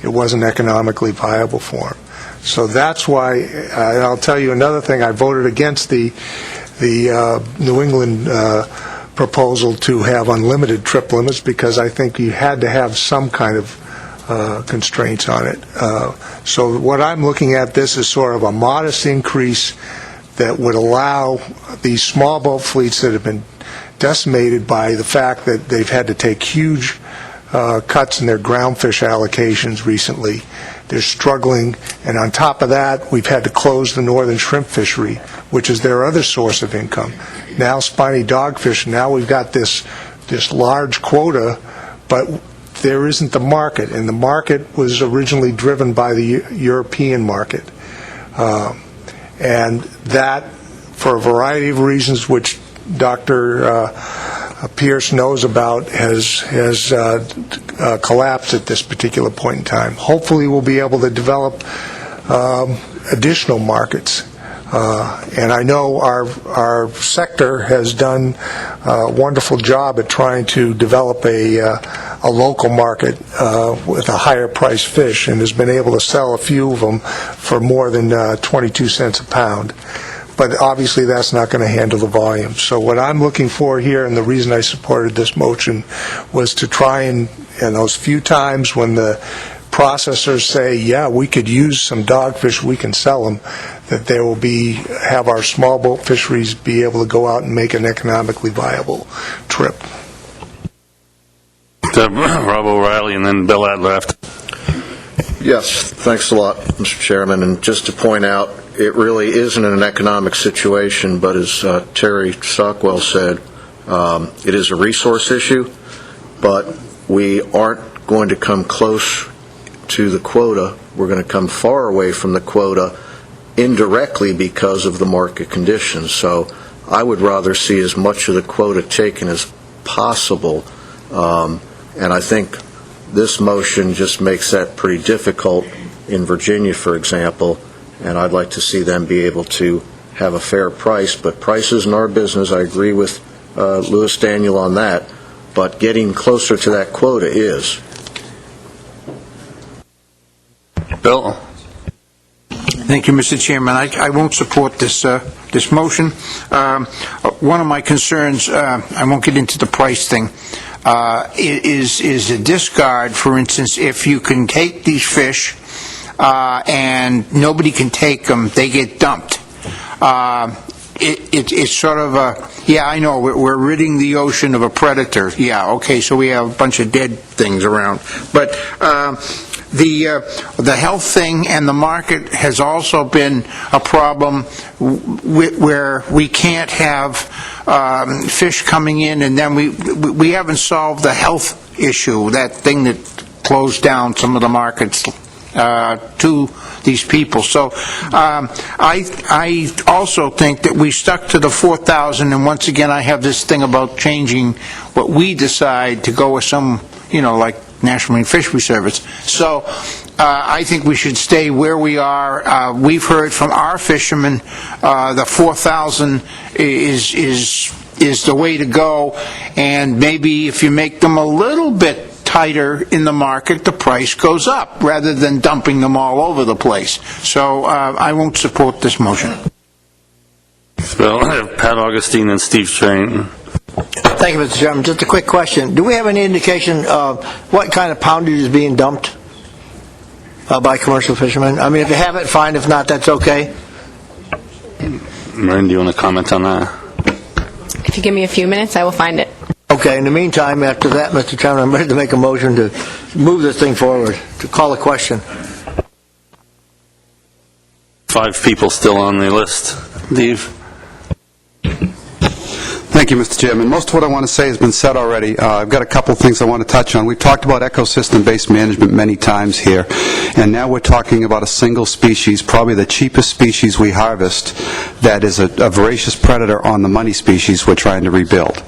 it wasn't economically viable for them. So that's why, and I'll tell you another thing, I voted against the New England proposal to have unlimited trip limits because I think you had to have some kind of constraints on it. So what I'm looking at, this is sort of a modest increase that would allow these small boat fleets that have been decimated by the fact that they've had to take huge cuts in their groundfish allocations recently. They're struggling, and on top of that, we've had to close the northern shrimp fishery, which is their other source of income. Now spiny dogfish, now we've got this large quota, but there isn't the market, and the market was originally driven by the European market. And that, for a variety of reasons, which Dr. Pierce knows about, has collapsed at this particular point in time. Hopefully we'll be able to develop additional markets. And I know our sector has done a wonderful job at trying to develop a local market with a higher priced fish, and has been able to sell a few of them for more than 22 cents a pound. But obviously that's not going to handle the volume. So what I'm looking for here, and the reason I supported this motion, was to try and those few times when the processors say, yeah, we could use some dogfish, we can sell them, that there will have our small boat fisheries be able to go out and make an economically viable trip. Rob O'Reilly and then Bill Adler. Yes, thanks a lot, Mr. Chairman. And just to point out, it really isn't an economic situation, but as Terry Stockwell said, it is a resource issue, but we aren't going to come close to the quota. We're going to come far away from the quota indirectly because of the market conditions. So I would rather see as much of the quota taken as possible, and I think this motion just makes that pretty difficult in Virginia, for example, and I'd like to see them be able to have a fair price. But price isn't our business. I agree with Louis Daniel on that, but getting closer to that quota is. Bill? Thank you, Mr. Chairman. I won't support this motion. One of my concerns, I won't get into the price thing, is a discard. For instance, if you can take these fish and nobody can take them, they get dumped. It's sort of a, yeah, I know, we're ridding the ocean of a predator. Yeah, okay, so we have a bunch of dead things around. But the health thing and the market has also been a problem where we can't have fish coming in, and then we haven't solved the health issue, that thing that closed down some of the markets to these people. So I also think that we stuck to the 4,000, and once again I have this thing about changing what we decide to go with some, like National Marine Fisheries Service. So I think we should stay where we are. We've heard from our fishermen the 4,000 is the way to go, and maybe if you make them a little bit tighter in the market, the price goes up rather than dumping them all over the place. So I won't support this motion. Bill, I have Pat Augustine and Steve Strain. Thank you, Mr. Chairman. Just a quick question. Do we have any indication of what kind of poundage is being dumped by commercial fishermen? I mean, if you have it, fine. If not, that's okay. Marin, do you want to comment on that? If you give me a few minutes, I will find it. Okay, in the meantime, after that, Mr. Chairman, I'm ready to make a motion to move this thing forward, to call a question. 5 people still on the list. Dave? Thank you, Mr. Chairman. Most of what I want to say has been said already. I've got a couple of things I want to touch on. We've talked about ecosystem-based management many times here, and now we're talking about a single species, probably the cheapest species we harvest, that is a voracious predator on the money species we're trying to rebuild.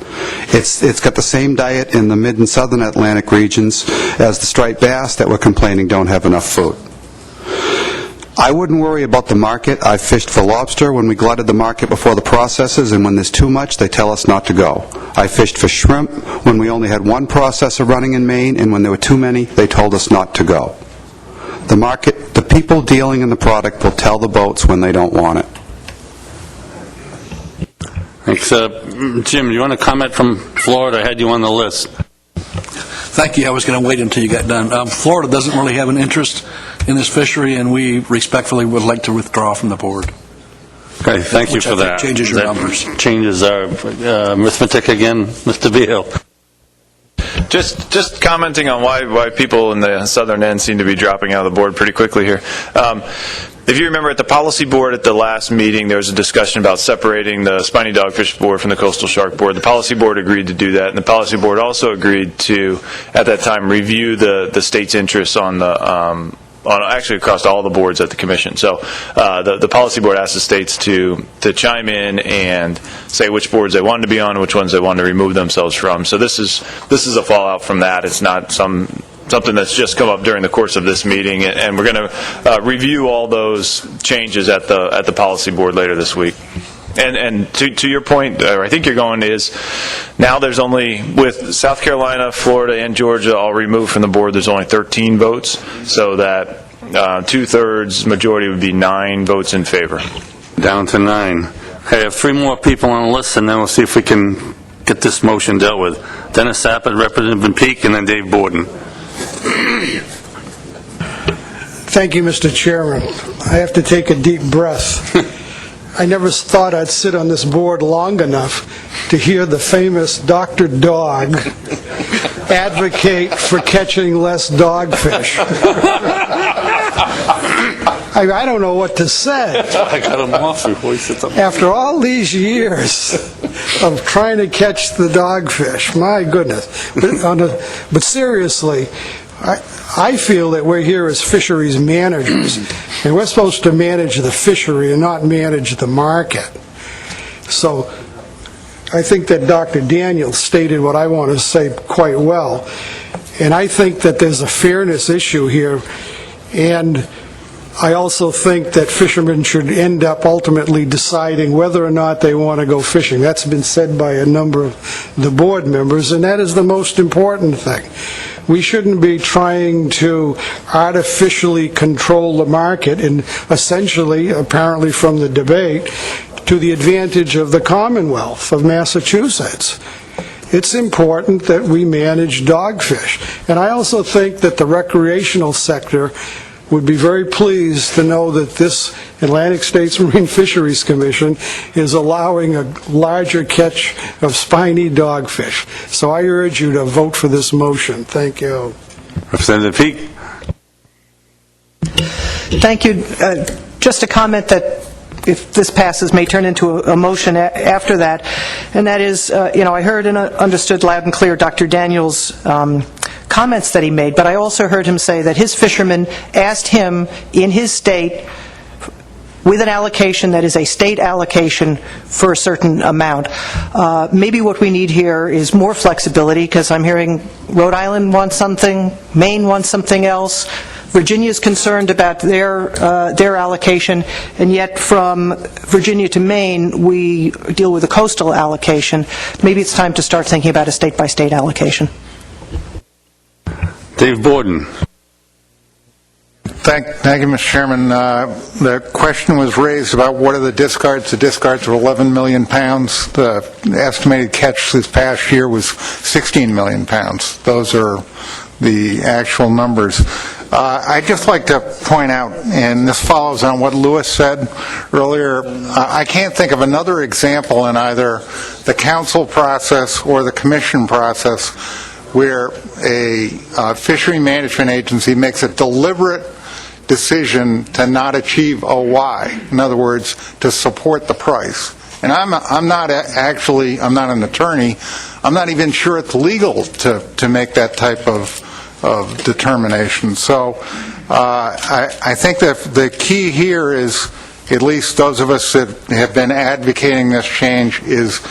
It's got the same diet in the mid and southern Atlantic regions as the striped bass that we're complaining don't have enough food. I wouldn't worry about the market. I fished for lobster when we glutted the market before the processors, and when there's too much, they tell us not to go. I fished for shrimp when we only had one processor running in Maine, and when there were too many, they told us not to go. The market, the people dealing in the product will tell the boats when they don't want it. Thanks. Jim, do you want to comment from Florida? I had you on the list. Thank you. I was going to wait until you got done. Florida doesn't really have an interest in this fishery, and we respectfully would like to withdraw from the board. Okay, thank you for that. Changes your numbers. Changes our arithmetic again, Mr. Beal. Just commenting on why people in the southern end seem to be dropping out of the board pretty quickly here. If you remember, at the policy board at the last meeting, there was a discussion about separating the Spiny Dogfish board from the Coastal Shark board. The policy board agreed to do that, and the policy board also agreed to, at that time, review the state's interests on the actually across all the boards at the commission. So the policy board asked the states to chime in and say which boards they wanted to be on and which ones they wanted to remove themselves from. So this is a fallout from that. It's not something that's just come up during the course of this meeting, and we're going to review all those changes at the policy board later this week. And to your point, or I think you're going, is now there's only, with South Carolina, Florida, and Georgia all removed from the board, there's only 13 votes, so that 2/3 majority would be 9 votes in favor. Down to 9. Okay, I have 3 more people on the list, and then we'll see if we can get this motion dealt with. Dennis Sappett, Representative Van Peek, and then Dave Borden. Thank you, Mr. Chairman. I have to take a deep breath. I never thought I'd sit on this board long enough to hear the famous Dr. Dog advocate for catching less dogfish. I don't know what to say. I got him off before he sits up. After all these years of trying to catch the dogfish, my goodness. But seriously, I feel that we're here as fisheries managers, and we're supposed to manage the fishery and not manage the market. So I think that Dr. Daniels stated what I want to say quite well, and I think that there's a fairness issue here, and I also think that fishermen should end up ultimately deciding whether or not they want to go fishing. That's been said by a number of the board members, and that is the most important thing. We shouldn't be trying to artificially control the market, and essentially, apparently from the debate, to the advantage of the Commonwealth of Massachusetts. It's important that we manage dogfish. And I also think that the recreational sector would be very pleased to know that this Atlantic States Marine Fisheries Commission is allowing a larger catch of spiny dogfish. So I urge you to vote for this motion. Thank you. Representative Peek. Thank you. Just a comment that, if this passes, may turn into a motion after that, and that is, I heard and understood loud and clear Dr. Daniels' comments that he made, but I also heard him say that his fishermen asked him in his state with an allocation that is a state allocation for a certain amount. Maybe what we need here is more flexibility, because I'm hearing Rhode Island wants something, Maine wants something else, Virginia's concerned about their allocation, and yet from Virginia to Maine, we deal with a coastal allocation. Maybe it's time to start thinking about a state-by-state allocation. Dave Borden. Thank you, Mr. Chairman. The question was raised about what are the discards. The discards were 11 million pounds. The estimated catch this past year was 16 million pounds. Those are the actual numbers. I'd just like to point out, and this follows on what Louis said earlier, I can't think of another example in either the council process or the commission process where a fishery management agency makes a deliberate decision to not achieve OY. In other words, to support the price. And I'm not an attorney. I'm not even sure it's legal to make that type of determination. So I think that the key here is, at least those of us that have been advocating this change, is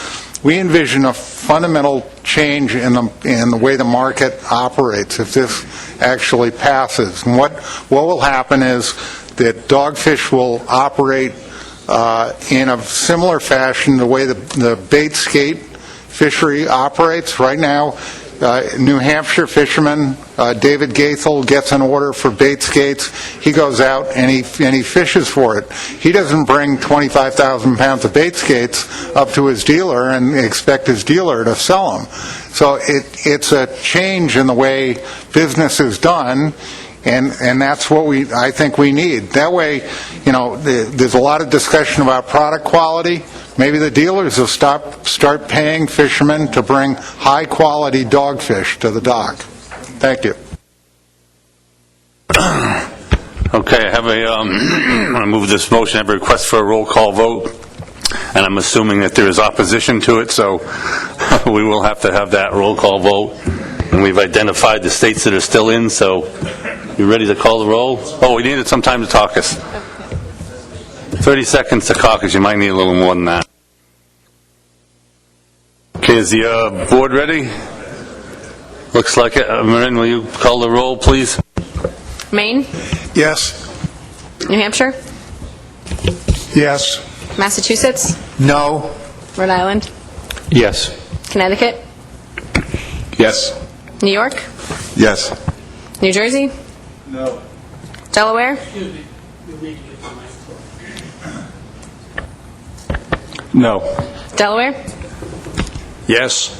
we envision a fundamental change in the way the market operates if this actually passes. And what will happen is that Dogfish will operate in a similar fashion the way the bait skate fishery operates. Right now, New Hampshire fisherman David Gaithel gets an order for bait skates. He goes out and he fishes for it. He doesn't bring 25,000 pounds of bait skates up to his dealer and expect his dealer to sell them. So it's a change in the way business is done. And that's what I think we need. That way, there's a lot of discussion about product quality. Maybe the dealers will start paying fishermen to bring high-quality dogfish to the dock. Thank you. Okay, I'm going to move this motion. I have a request for a roll call vote, and I'm assuming that there is opposition to it, so we will have to have that roll call vote. And we've identified the states that are still in, so you ready to call the roll? Oh, we needed some time to caucus. 30 seconds to caucus. You might need a little more than that. Okay, is the board ready? Looks like it. Marin, will you call the roll, please? Maine? Yes. New Hampshire? Yes. Massachusetts? No. Rhode Island? Yes. Connecticut? Yes. New York? Yes. New Jersey? No. Delaware? No. Delaware? Yes.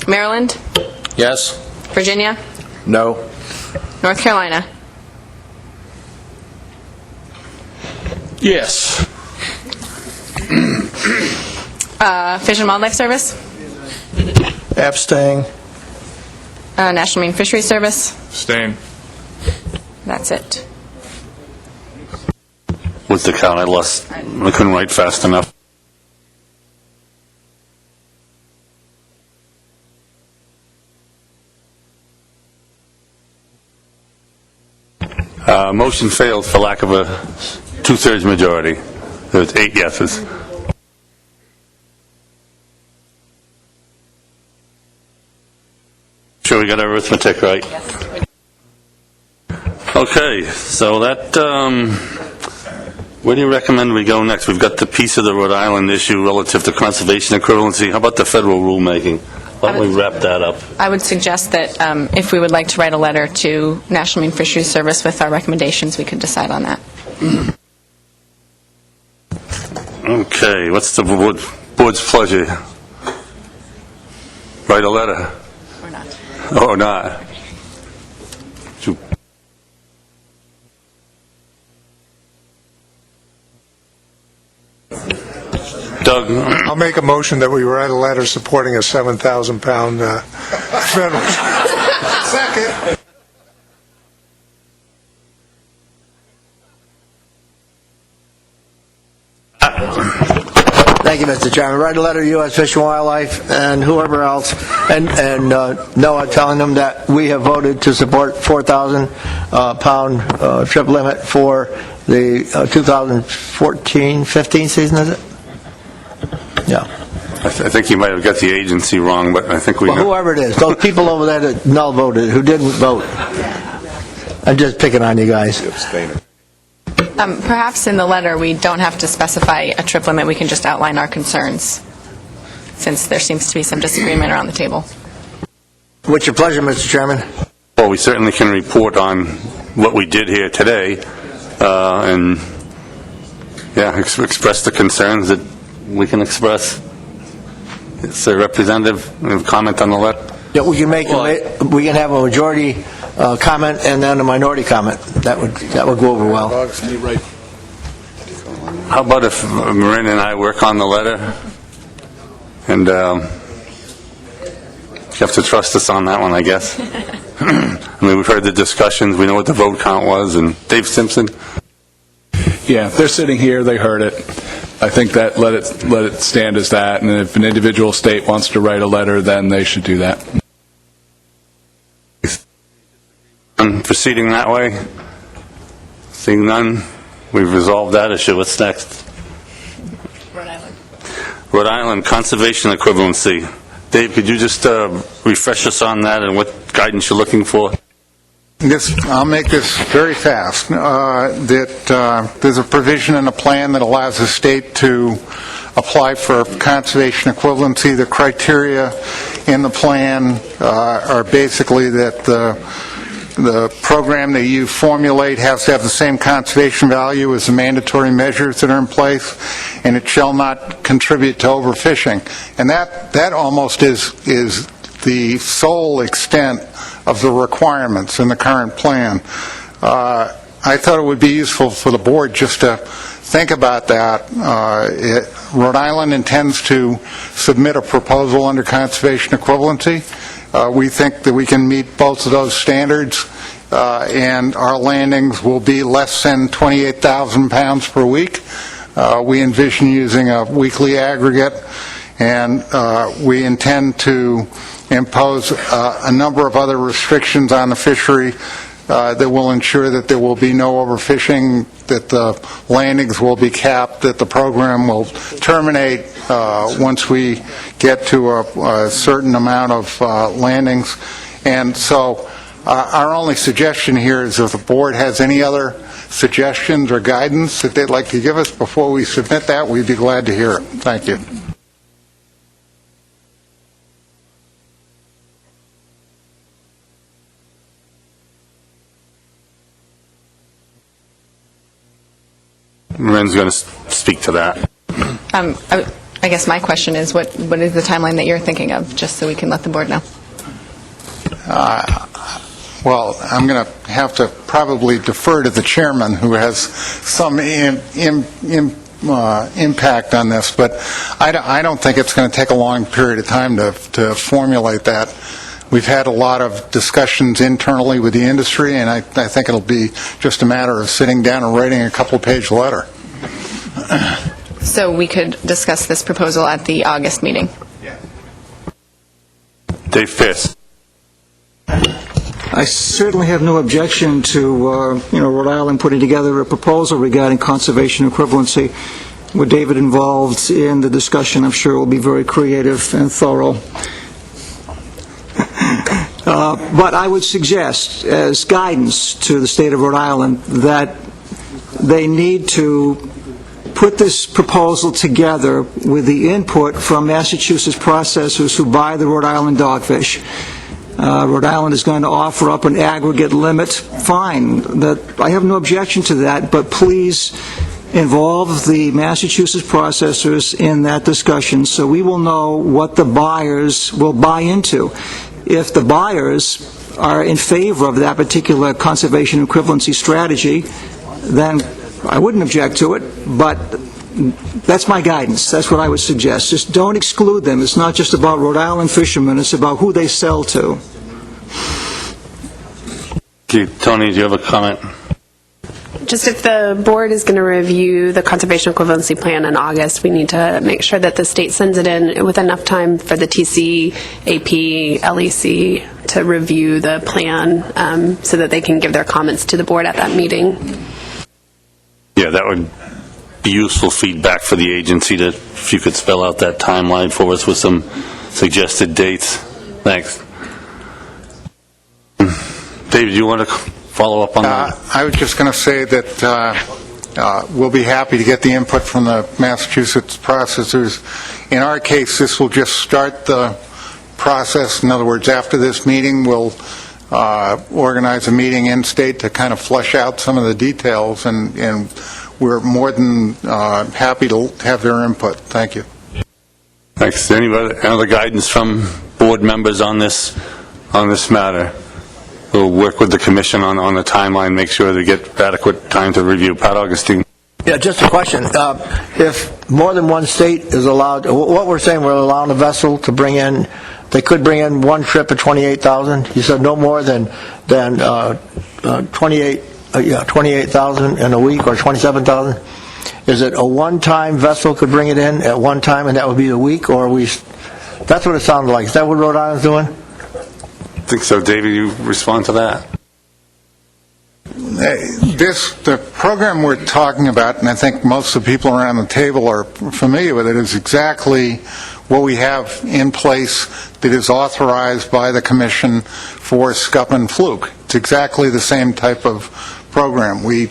Maryland? Yes. Virginia? No. North Carolina? Yes. Fish and Wildlife Service? Abstain. National Marine Fisheries Service? Abstain. That's it. What's the count? I couldn't write fast enough. Motion failed for lack of a two-thirds majority. There's 8 yeses. Sure we got our arithmetic right? Yes. Okay, so that, where do you recommend we go next? We've got the piece of the Rhode Island issue relative to conservation equivalency. How about the federal rulemaking? Why don't we wrap that up? I would suggest that if we would like to write a letter to National Marine Fisheries Service with our recommendations, we could decide on that. Okay, what's the board's pleasure? Write a letter? Or not. Or not? Doug? I'll make a motion that we write a letter supporting a 7,000-pound federal. Second. Thank you, Mr. Chairman. Write a letter to U.S. Fish and Wildlife and whoever else, and NOAA, telling them that we have voted to support 4,000-pound trip limit for the 2014-15 season, is it? Yeah. I think you might have got the agency wrong, but I think we know. Whoever it is, those people over there that null voted, who didn't vote. I'm just picking on you guys. Perhaps in the letter we don't have to specify a trip limit. We can just outline our concerns, since there seems to be some disagreement around the table. What's your pleasure, Mr. Chairman? Well, we certainly can report on what we did here today, and express the concerns that we can express. It's a representative comment on the letter. Yeah, we can make we can have a majority comment and then a minority comment. That would go over well. How about if Marin and I work on the letter? And you have to trust us on that one, I guess. I mean, we've heard the discussions, we know what the vote count was, and Dave Simpson? Yeah, they're sitting here, they heard it. I think that let it stand as that, and if an individual state wants to write a letter, then they should do that. Proceeding that way? Seeing none, we've resolved that issue. What's next? Rhode Island Conservation Equivalency. Dave, could you just refresh us on that and what guidance you're looking for? I'll make this very fast. There's a provision in the plan that allows the state to apply for conservation equivalency. The criteria in the plan are basically that the program that you formulate has to have the same conservation value as the mandatory measures that are in place, and it shall not contribute to overfishing. And that almost is the sole extent of the requirements in the current plan. I thought it would be useful for the board just to think about that. Rhode Island intends to submit a proposal under conservation equivalency. We think that we can meet both of those standards, and our landings will be less than 28,000 pounds per week. We envision using a weekly aggregate, and we intend to impose a number of other restrictions on the fishery that will ensure that there will be no overfishing, that the landings will be capped, that the program will terminate once we get to a certain amount of landings. And so our only suggestion here is if the board has any other suggestions or guidance that they'd like to give us before we submit that, we'd be glad to hear it. Thank you. Marin's going to speak to that. I guess my question is, what is the timeline that you're thinking of, just so we can let the board know? Well, I'm going to have to probably defer to the chairman, who has some impact on this, but I don't think it's going to take a long period of time to formulate that. We've had a lot of discussions internally with the industry, and I think it'll be just a matter of sitting down and writing a couple-page letter. So we could discuss this proposal at the August meeting? Dave Fisk. I certainly have no objection to, Rhode Island putting together a proposal regarding conservation equivalency. With David involved in the discussion, I'm sure it will be very creative and thorough. But I would suggest, as guidance to the state of Rhode Island, that they need to put this proposal together with the input from Massachusetts processors who buy the Rhode Island dogfish. Rhode Island is going to offer up an aggregate limit. Fine, I have no objection to that, but please involve the Massachusetts processors in that discussion so we will know what the buyers will buy into. If the buyers are in favor of that particular conservation equivalency strategy, then I wouldn't object to it, but that's my guidance. That's what I would suggest. Just don't exclude them. It's not just about Rhode Island fishermen. It's about who they sell to. Tony, do you have a comment? Just if the board is going to review the conservation equivalency plan in August, we need to make sure that the state sends it in with enough time for the TC, AP, LEC to review the plan so that they can give their comments to the board at that meeting. Yeah, that would be useful feedback for the agency, to if you could spell out that timeline for us with some suggested dates. Thanks. David, do you want to follow up on that? I was just going to say that we'll be happy to get the input from the Massachusetts processors. In our case, this will just start the process. In other words, after this meeting, we'll organize a meeting in state to kind of flesh out some of the details, and we're more than happy to have their input. Thank you. Thanks. Any other guidance from board members on this matter? we'll work with the commission on the timeline, make sure they get adequate time to review. Pat Augustine. Yeah, just a question. If more than one state is allowed, what we're saying, we're allowing a vessel to bring in, they could bring in one trip at 28,000. You said no more than 28,000 in a week, or 27,000. Is it a one-time vessel could bring it in at one time, and that would be a week, or are we? That's what it sounded like. Is that what Rhode Island's doing? I think so. David, you respond to that? The program we're talking about, and I think most of the people around the table are familiar with it, is exactly what we have in place that is authorized by the Commission for SCUP and Fluke. It's exactly the same type of program. We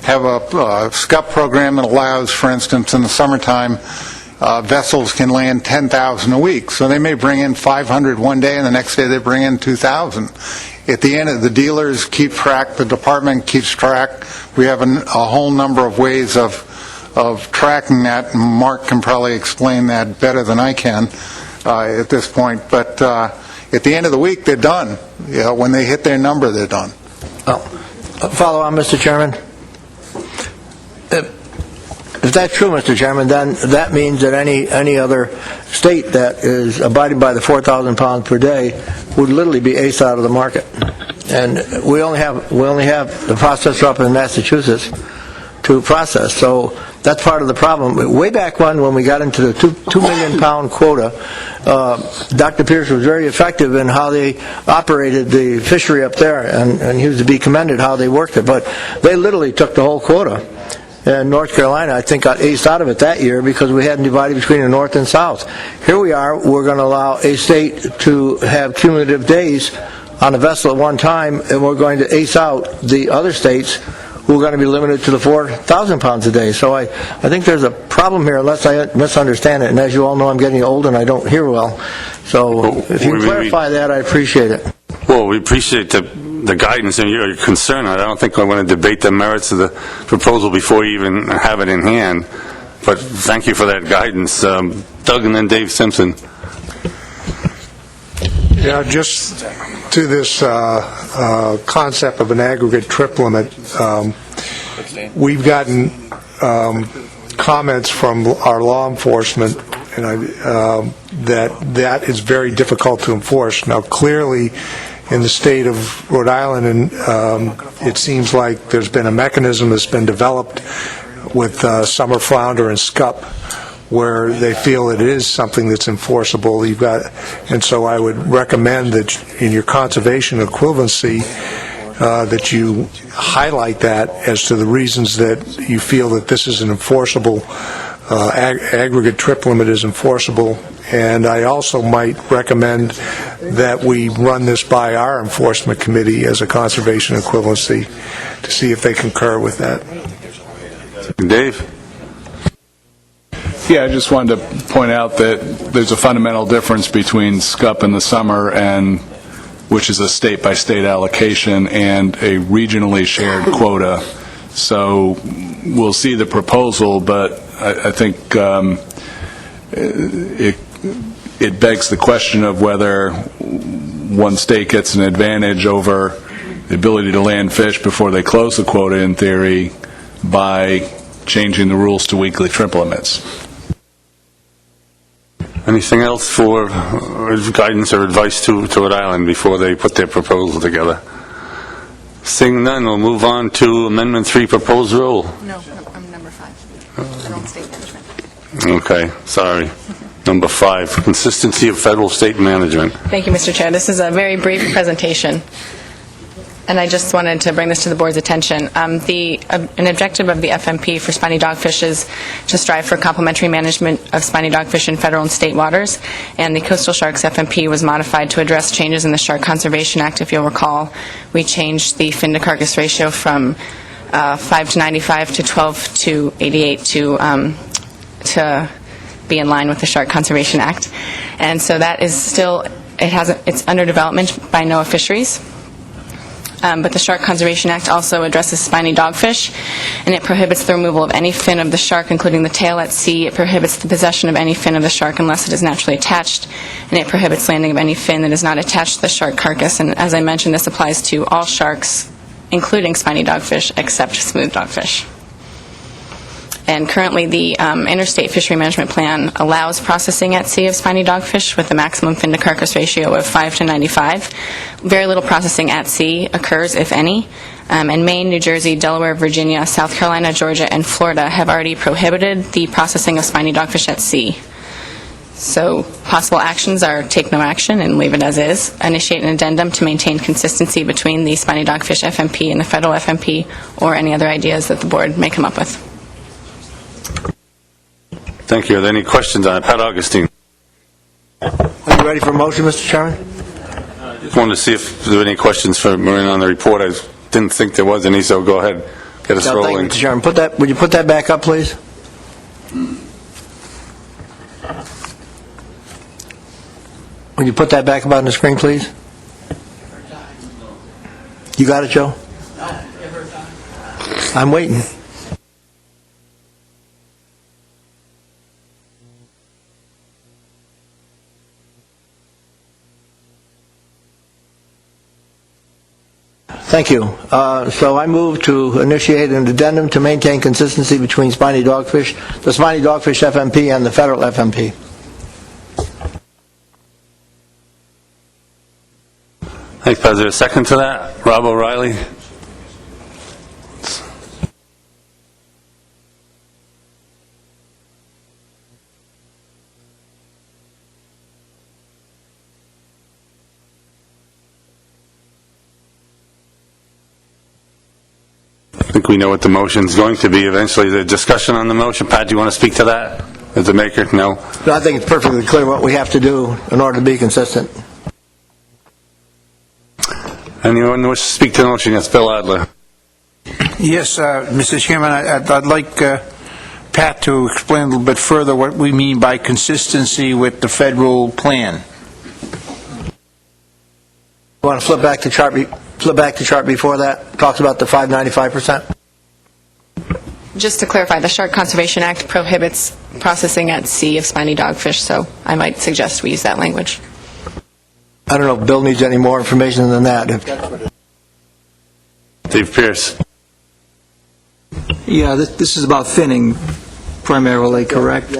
have a SCUP program that allows, for instance, in the summertime, vessels can land 10,000 a week. So they may bring in 500 one day, and the next day they bring in 2,000. At the end, the dealers keep track, the department keeps track. We have a whole number of ways of tracking that, and Mark can probably explain that better than I can at this point. But at the end of the week, they're done. You know, when they hit their number, they're done. Follow on, Mr. Chairman. If that's true, Mr. Chairman, then that means that any other state that is abiding by the 4,000 pounds per day would literally be aced out of the market. And we only have the processor up in Massachusetts to process. So that's part of the problem. Way back when we got into the 2 million pound quota, Dr. Pierce was very effective in how they operated the fishery up there, and he was to be commended how they worked it. But they literally took the whole quota. And North Carolina, I think, got aced out of it that year because we hadn't divided between the North and South. Here we are, we're going to allow a state to have cumulative days on a vessel at one time, and we're going to ace out the other states who are going to be limited to the 4,000 pounds a day. So I think there's a problem here, unless I misunderstand it. And as you all know, I'm getting old and I don't hear well. So if you can clarify that, I appreciate it. Well, we appreciate the guidance and your concern. I don't think I want to debate the merits of the proposal before you even have it in hand. But thank you for that guidance. Doug and then Dave Simpson. Yeah, just to this concept of an aggregate trip limit, we've gotten comments from our law enforcement that is very difficult to enforce. Now, clearly, in the state of Rhode Island, and it seems like there's been a mechanism that's been developed with summer flounder and scup, where they feel it is something that's enforceable. And so I would recommend that in your conservation equivalency, that you highlight that as to the reasons that you feel that this is an enforceable, aggregate trip limit is enforceable. And I also might recommend that we run this by our enforcement committee as a conservation equivalency to see if they concur with that. Dave? Yeah, I just wanted to point out that there's a fundamental difference between SCUP in the summer, which is a state-by-state allocation, and a regionally shared quota. So we'll see the proposal, but I think it begs the question of whether one state gets an advantage over the ability to land fish before they close the quota, in theory, by changing the rules to weekly trip limits. Anything else for guidance or advice to Rhode Island before they put their proposal together? Seeing none, we'll move on to Amendment 3, Proposed Rule. No, I'm number 5. Federal and state management. Okay, sorry. Number 5, Consistency of Federal State Management. Thank you, Mr. Chair. This is a very brief presentation, and I just wanted to bring this to the board's attention. An objective of the FMP for spiny dogfish is to strive for complementary management of spiny dogfish in federal and state waters, and the Coastal Sharks FMP was modified to address changes in the Shark Conservation Act. If you'll recall, we changed the fin-to-carcass ratio from 5 to 95 to 12 to 88 to be in line with the Shark Conservation Act. And so that is still, it's under development by NOAA Fisheries. but the Shark Conservation Act also addresses spiny dogfish, and it prohibits the removal of any fin of the shark, including the tail at sea. It prohibits the possession of any fin of the shark unless it is naturally attached, and it prohibits landing of any fin that is not attached to the shark carcass. And as I mentioned, this applies to all sharks, including spiny dogfish, except smooth dogfish. And currently, the Interstate Fishery Management Plan allows processing at sea of spiny dogfish with a maximum fin-to-carcass ratio of 5 to 95. Very little processing at sea occurs, if any. And Maine, New Jersey, Delaware, Virginia, South Carolina, Georgia, and Florida have already prohibited the processing of spiny dogfish at sea. So possible actions are take no action and leave it as is, initiate an addendum to maintain consistency between the spiny dogfish FMP and the federal FMP, or any other ideas that the board may come up with. Thank you. Are there any questions on it? Pat Augustine. Are you ready for a motion, Mr. Chairman? Just wanted to see if there were any questions for Maureen on the report. I didn't think there was any, so go ahead. Get us rolling. Thank you, Mr. Chairman. Would you put that back up, please? Would you put that back up on the screen, please? You got it, Joe? I'm waiting. Thank you. So I move to initiate an addendum to maintain consistency between spiny dogfish, the spiny dogfish FMP, and the federal FMP. Thanks, Pat. Is there a second to that? Rob O'Reilly? I think we know what the motion's going to be eventually. The discussion on the motion, Pat, do you want to speak to that as the maker? No? No, I think it's perfectly clear what we have to do in order to be consistent. Anyone wish to speak to the motion? Yes, Bill Adler. Yes, Mr. Chairman, I'd like Pat to explain a little bit further what we mean by consistency with the federal plan. You want to flip back to chart before that? Talks about the 595%. Just to clarify, the Shark Conservation Act prohibits processing at sea of spiny dogfish, so I might suggest we use that language. I don't know if Bill needs any more information than that. Dave Pierce. Yeah, this is about finning primarily, correct?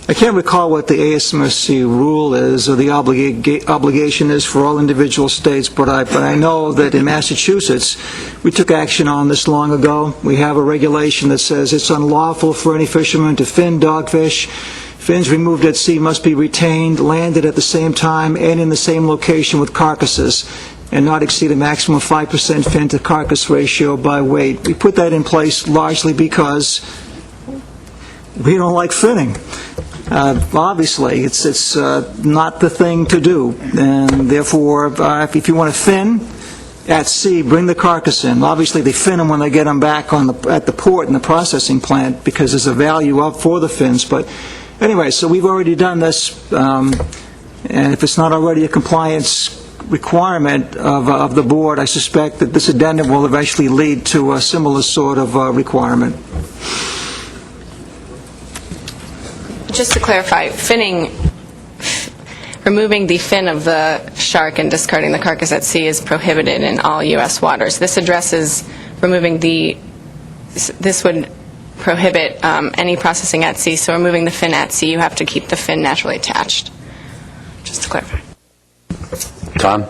I can't recall what the ASMFC rule is or the obligation is for all individual states, but I know that in Massachusetts, we took action on this long ago. We have a regulation that says it's unlawful for any fisherman to fin dogfish. Fins removed at sea must be retained, landed at the same time, and in the same location with carcasses, and not exceed a maximum of 5% fin to carcass ratio by weight. We put that in place largely because we don't like finning. Obviously, it's not the thing to do, and therefore, if you want to fin at sea, bring the carcass in. Obviously, they fin them when they get them back at the port in the processing plant because there's a value up for the fins. But anyway, so we've already done this, and if it's not already a compliance requirement of the board, I suspect that this addendum will eventually lead to a similar sort of requirement. Just to clarify, finning, removing the fin of the shark and discarding the carcass at sea is prohibited in all U.S. waters. This addresses removing this would prohibit any processing at sea, so removing the fin at sea, you have to keep the fin naturally attached. Just to clarify. Tom?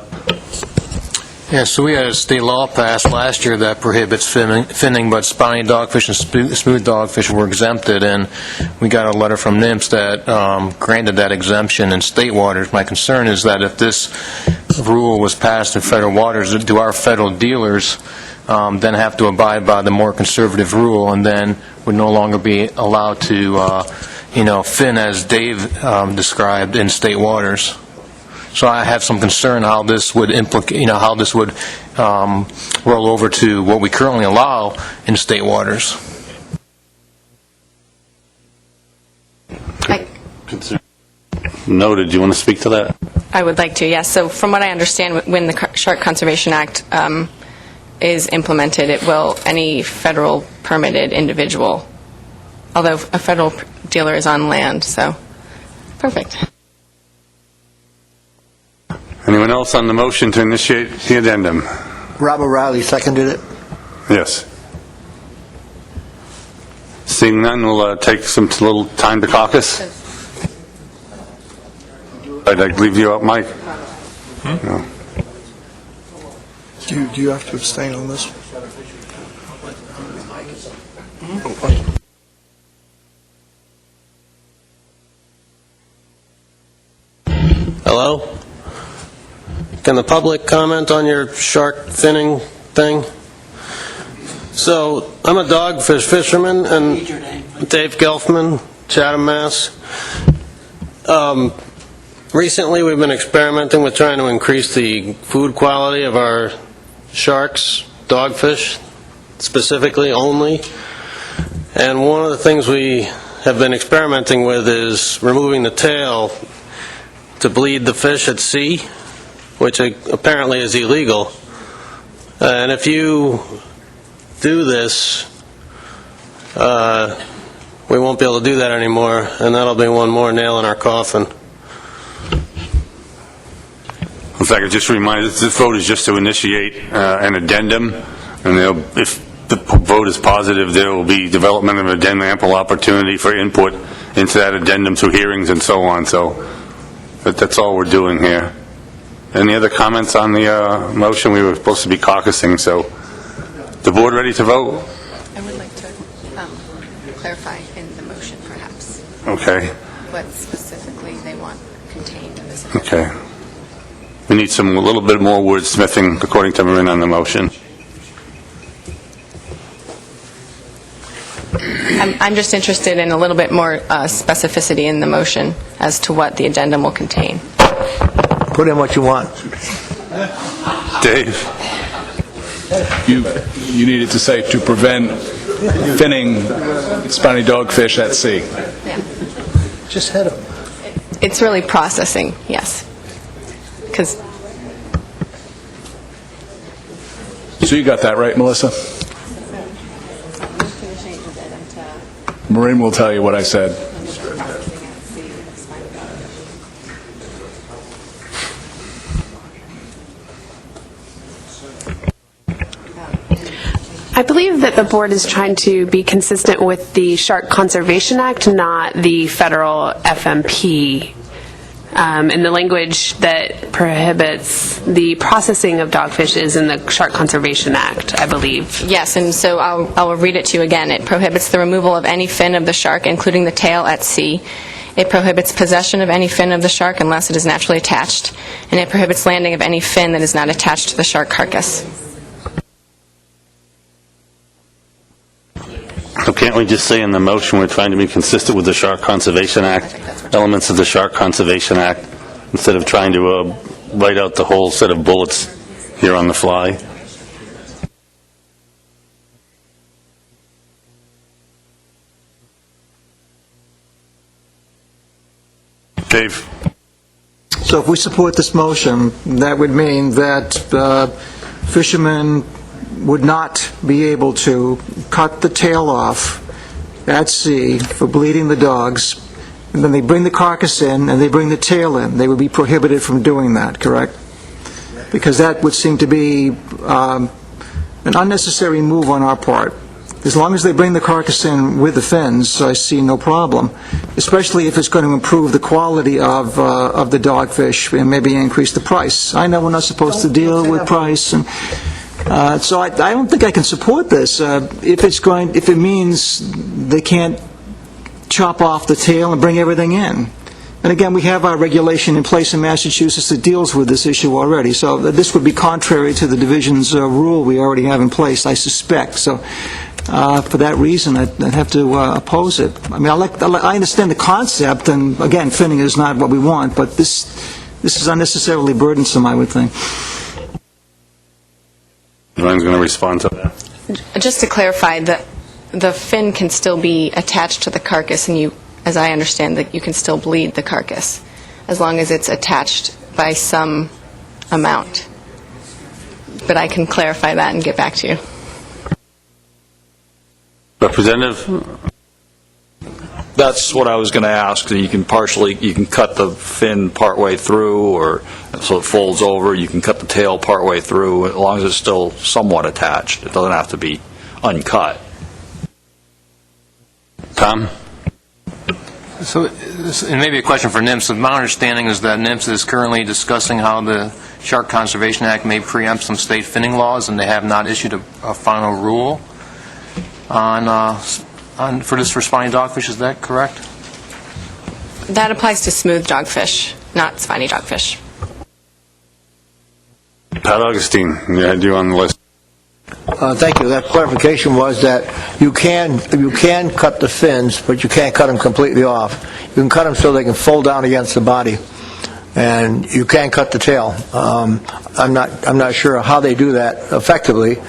Yeah, so we had a state law passed last year that prohibits finning, but spiny dogfish and smooth dogfish were exempted, and we got a letter from NIMS that granted that exemption in state waters. My concern is that if this rule was passed in federal waters, do our federal dealers then have to abide by the more conservative rule and then would no longer be allowed to, fin as Dave described in state waters? So I have some concern how this would how this would roll over to what we currently allow in state waters. Noted. Do you want to speak to that? I would like to, yes. So from what I understand, when the Shark Conservation Act is implemented, it will, any federal permitted individual, although a federal dealer is on land, so, perfect. Anyone else on the motion to initiate the addendum? Rob O'Reilly seconded it. Yes. Seeing none, we'll take some little time to caucus. I'd like to leave you up, Mike. No. Do you have to abstain on this? Hello? Can the public comment on your shark finning thing? So, I'm a dogfish fisherman, and Dave Gelfman, Chatham, Mass. Recently, we've been experimenting with trying to increase the food quality of our sharks, dogfish, specifically only. And one of the things we have been experimenting with is removing the tail to bleed the fish at sea, which apparently is illegal. And if you do this, we won't be able to do that anymore, and that'll be one more nail in our coffin. In fact, just a reminder, this vote is just to initiate an addendum, and if the vote is positive, there will be development of an addendum, ample opportunity for input into that addendum through hearings and so on. So that's all we're doing here. Any other comments on the motion? We were supposed to be caucusing, so the board ready to vote? I would like to clarify in the motion, perhaps, Okay. what specifically they want contained in this. Okay. We need a little bit more wordsmithing, according to Marin, on the motion. I'm just interested in a little bit more specificity in the motion as to what the addendum will contain. Put in what you want. Dave? You needed to say to prevent finning spiny dogfish at sea. Just hit them. It's really processing, yes. Because So you got that right, Melissa? Maureen will tell you what I said. I believe that the board is trying to be consistent with the Shark Conservation Act, not the federal FMP. And the language that prohibits the processing of dogfish is in the Shark Conservation Act, I believe. yes, and so I will read it to you again. It prohibits the removal of any fin of the shark, including the tail, at sea. It prohibits possession of any fin of the shark unless it is naturally attached, and it prohibits landing of any fin that is not attached to the shark carcass. So can't we just say in the motion we're trying to be consistent with the Shark Conservation Act, elements of the Shark Conservation Act, instead of trying to write out the whole set of bullets here on the fly? Dave? So if we support this motion, that would mean that fishermen would not be able to cut the tail off at sea for bleeding the dogs, and then they bring the carcass in and they bring the tail in. They would be prohibited from doing that, correct? Because that would seem to be an unnecessary move on our part. As long as they bring the carcass in with the fins, I see no problem, especially if it's going to improve the quality of the dogfish and maybe increase the price. I know we're not supposed to deal with price, and so I don't think I can support this if it means they can't chop off the tail and bring everything in. And again, we have our regulation in place in Massachusetts that deals with this issue already. So this would be contrary to the division's rule we already have in place, I suspect. So for that reason, I'd have to oppose it. I mean, I understand the concept, and again, finning is not what we want, but this is unnecessarily burdensome, I would think. Ryan's going to respond to that. Just to clarify, the fin can still be attached to the carcass, and as I understand, that you can still bleed the carcass as long as it's attached by some amount. But I can clarify that and get back to you. Representative? That's what I was going to ask. You can cut the fin partway through, or so it folds over. You can cut the tail partway through, as long as it's still somewhat attached. It doesn't have to be uncut. Tom? So, and maybe a question for NIMS. So my understanding is that NIMS is currently discussing how the Shark Conservation Act may preempt some state finning laws, and they have not issued a final rule for spiny dogfish. Is that correct? That applies to smooth dogfish, not spiny dogfish. Pat Augustine, I had you on the list. Thank you. That clarification was that you can cut the fins, but you can't cut them completely off. You can cut them so they can fold down against the body, and you can cut the tail. I'm not sure how they do that effectively.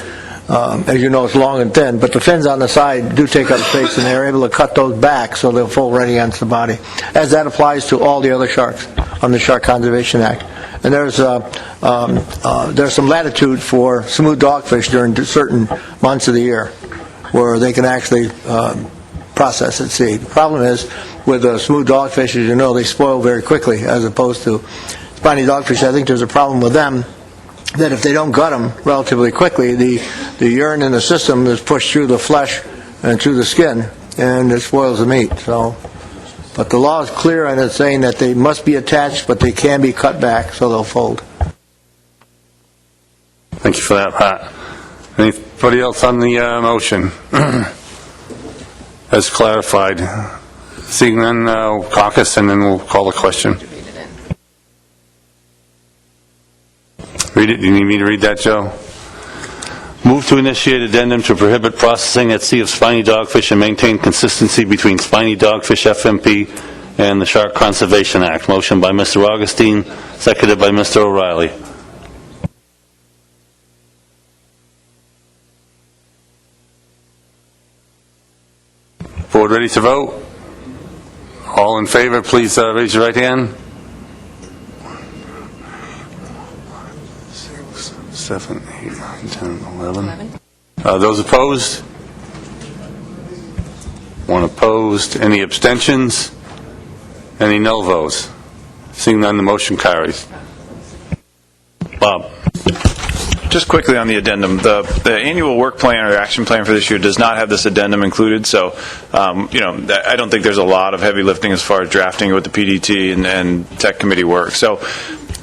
As you know, it's long and thin, but the fins on the side do take up space, and they're able to cut those back so they'll fold right against the body, as that applies to all the other sharks on the Shark Conservation Act. And there's some latitude for smooth dogfish during certain months of the year where they can actually process at sea. The problem is with smooth dogfish, as you know, they spoil very quickly, as opposed to spiny dogfish. I think there's a problem with them that if they don't gut them relatively quickly, the urine in the system is pushed through the flesh and through the skin, and it spoils the meat. So, but the law is clear, and it's saying that they must be attached, but they can be cut back so they'll fold. Thank you for that, Pat. Anybody else on the motion? As clarified. Seeing none, caucus, and then we'll call the question. Read it. Do you need me to read that, Joe? Move to initiate addendum to prohibit processing at sea of spiny dogfish and maintain consistency between Spiny Dogfish FMP and the Shark Conservation Act. Motion by Mr. Augustine, seconded by Mr. O'Reilly. Board ready to vote? All in favor, please raise your right hand. 7, 8, 9, 10, 11. Those opposed? One opposed. Any abstentions? Any no votes? Seeing none, the motion carries. Bob. Just quickly on the addendum, the annual work plan or action plan for this year does not have this addendum included, so I don't think there's a lot of heavy lifting as far as drafting with the PDT and tech committee work. So,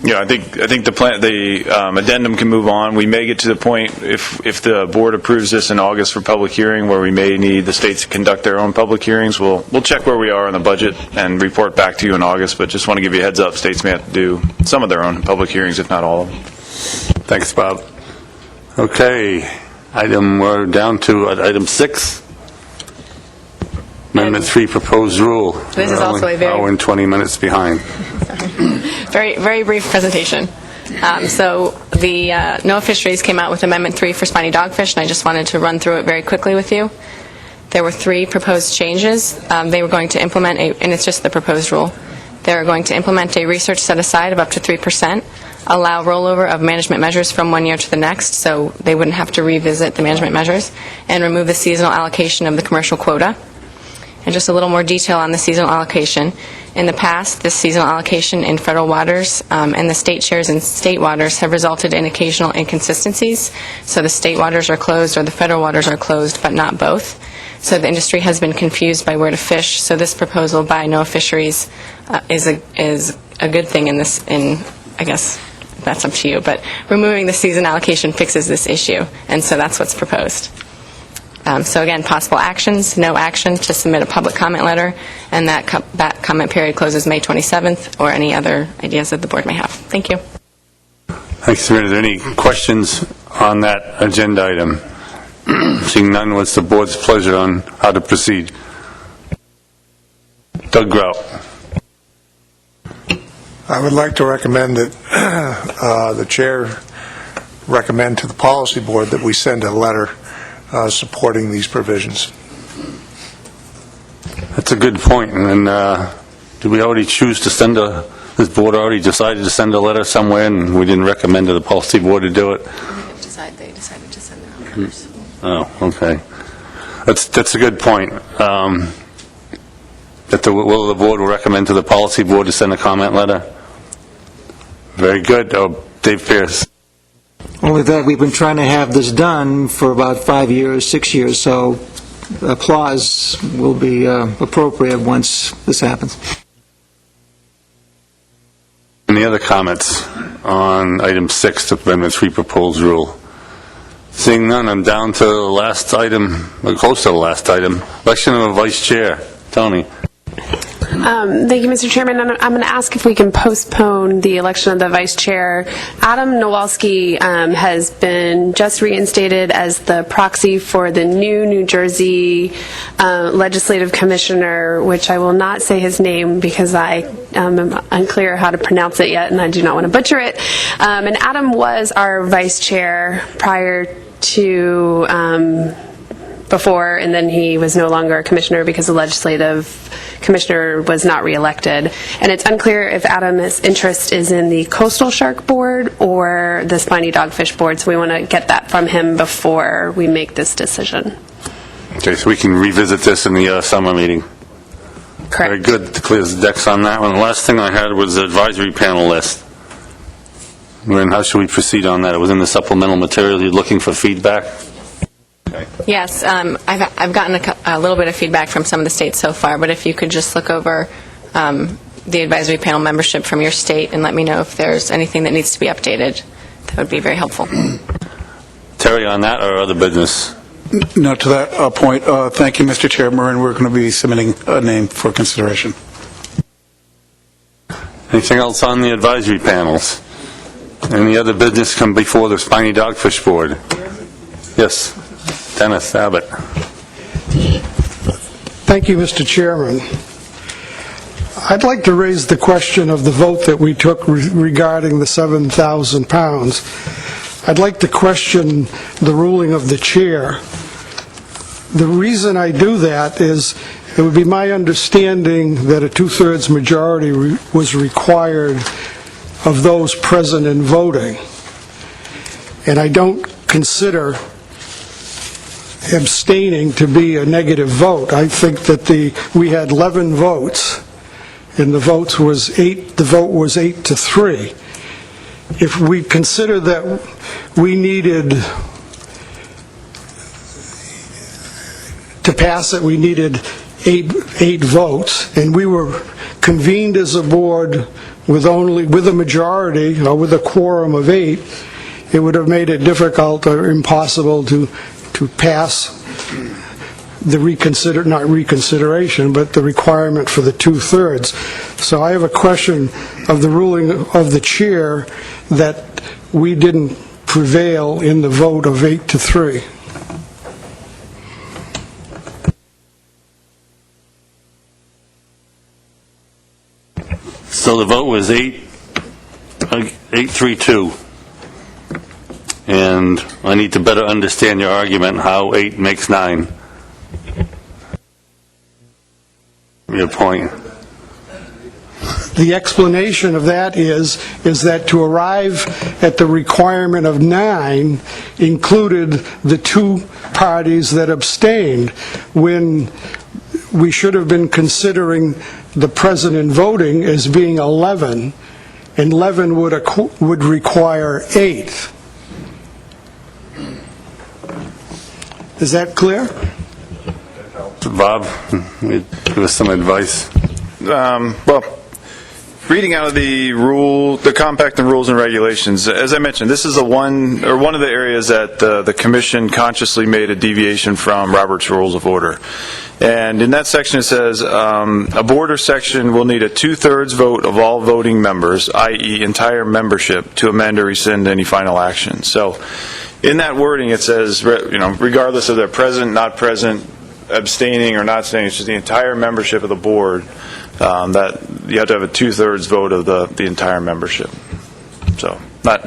I think the addendum can move on. We may get to the point, if the board approves this in August for public hearing, where we may need the states to conduct their own public hearings. We'll check where we are on the budget and report back to you in August, but just want to give you a heads up, states may have to do some of their own public hearings, if not all of them. Thanks, Bob. Okay, we're down to item 6. Amendment 3, proposed rule. This is also a very... Hour and 20 minutes behind. Very, very brief presentation. So the NOAA Fisheries came out with Amendment 3 for spiny dogfish, and I just wanted to run through it very quickly with you. There were 3 proposed changes. They were going to implement and it's just the proposed rule. They were going to implement a research set-aside of up to 3%, allow rollover of management measures from one year to the next, so they wouldn't have to revisit the management measures, and remove the seasonal allocation of the commercial quota. And just a little more detail on the seasonal allocation. In the past, this seasonal allocation in federal waters and the state shares in state waters have resulted in occasional inconsistencies. So the state waters are closed or the federal waters are closed, but not both. So the industry has been confused by where to fish. So this proposal by NOAA Fisheries is a good thing I guess that's up to you. But removing the season allocation fixes this issue, and so that's what's proposed. So again, possible actions: no action to submit a public comment letter, and that comment period closes May 27th, or any other ideas that the board may have. Thank you. Thanks, Sarita. Are there any questions on that agenda item? Seeing none, what's the board's pleasure on how to proceed? Doug Grout. I would like to recommend that the chair recommend to the policy board that we send a letter supporting these provisions. That's a good point. And do we already choose to send a This board already decided to send a letter somewhere, and we didn't recommend to the policy board to do it? They decided to send it out first. Oh, okay. That's a good point. That will the board will recommend to the policy board to send a comment letter? Very good. Oh, Dave Pierce. Only that we've been trying to have this done for about 5 years, 6 years, so applause will be appropriate once this happens. Any other comments on item 6, the Amendment 3 proposed rule? Seeing none, I'm down to the last item, or close to the last item, election of a vice chair. Tony. Thank you, Mr. Chairman. I'm going to ask if we can postpone the election of the vice chair. Adam Nowalski has been just reinstated as the proxy for the new New Jersey legislative commissioner, which I will not say his name because I am unclear how to pronounce it yet, and I do not want to butcher it. And Adam was our vice chair prior to before, and then he was no longer a commissioner because the legislative commissioner was not reelected. And it's unclear if Adam's interest is in the Coastal Shark Board or the Spiny Dogfish Board, so we want to get that from him before we make this decision. Okay, so we can revisit this in the summer meeting. Correct. Very good. Clears the decks on that one. The last thing I had was the advisory panel list. Maureen, how should we proceed on that? It was in the supplemental material. You're looking for feedback? Okay. Yes, I've gotten a little bit of feedback from some of the states so far, but if you could just look over the advisory panel membership from your state and let me know if there's anything that needs to be updated, that would be very helpful. Terry, on that or other business? No, to that point, thank you, Mr. Chair. Maureen, we're going to be submitting a name for consideration. Anything else on the advisory panels? Any other business come before the Spiny Dogfish Board? Yes, Dennis Abbott. Thank you, Mr. Chairman. I'd like to raise the question of the vote that we took regarding the 7,000 pounds. I'd like to question the ruling of the chair. The reason I do that is it would be my understanding that a two-thirds majority was required of those present and voting. And I don't consider abstaining to be a negative vote. I think that we had 11 votes, and the vote was 8-3. If we consider that we needed to pass it, we needed eight votes, and we were convened as a board with a majority, or with a quorum of 8, it would have made it difficult or impossible to pass the not reconsideration, but the requirement for the two-thirds. So I have a question of the ruling of the chair that we didn't prevail in the vote of 8-3. So the vote was 8-3-2. And I need to better understand your argument, how 8 makes 9. Your point. The explanation of that is that to arrive at the requirement of 9 included the two parties that abstained, when we should have been considering the present and voting as being 11, and 11 would require 8. Is that clear? Bob, give us some advice. Well, reading out of the compact and rules and regulations, as I mentioned, this is one of the areas that the Commission consciously made a deviation from Robert's Rules of Order. And in that section it says, a board or section will need a 2/3 vote of all voting members, i.e. entire membership, to amend or rescind any final action. So in that wording it says, regardless of their present, not present, abstaining or not abstaining, it's just the entire membership of the board, that you have to have a 2/3 vote of the entire membership. So not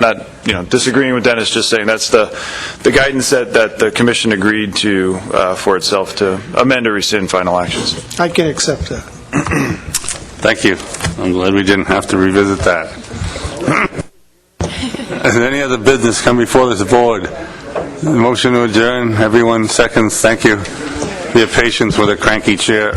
disagreeing with Dennis, just saying that's the guidance that the Commission agreed to for itself to amend or rescind final actions. I can accept that. Thank you. I'm glad we didn't have to revisit that. Is there any other business come before this board? Motion to adjourn. Everyone seconds. Thank you for your patience with a cranky chair.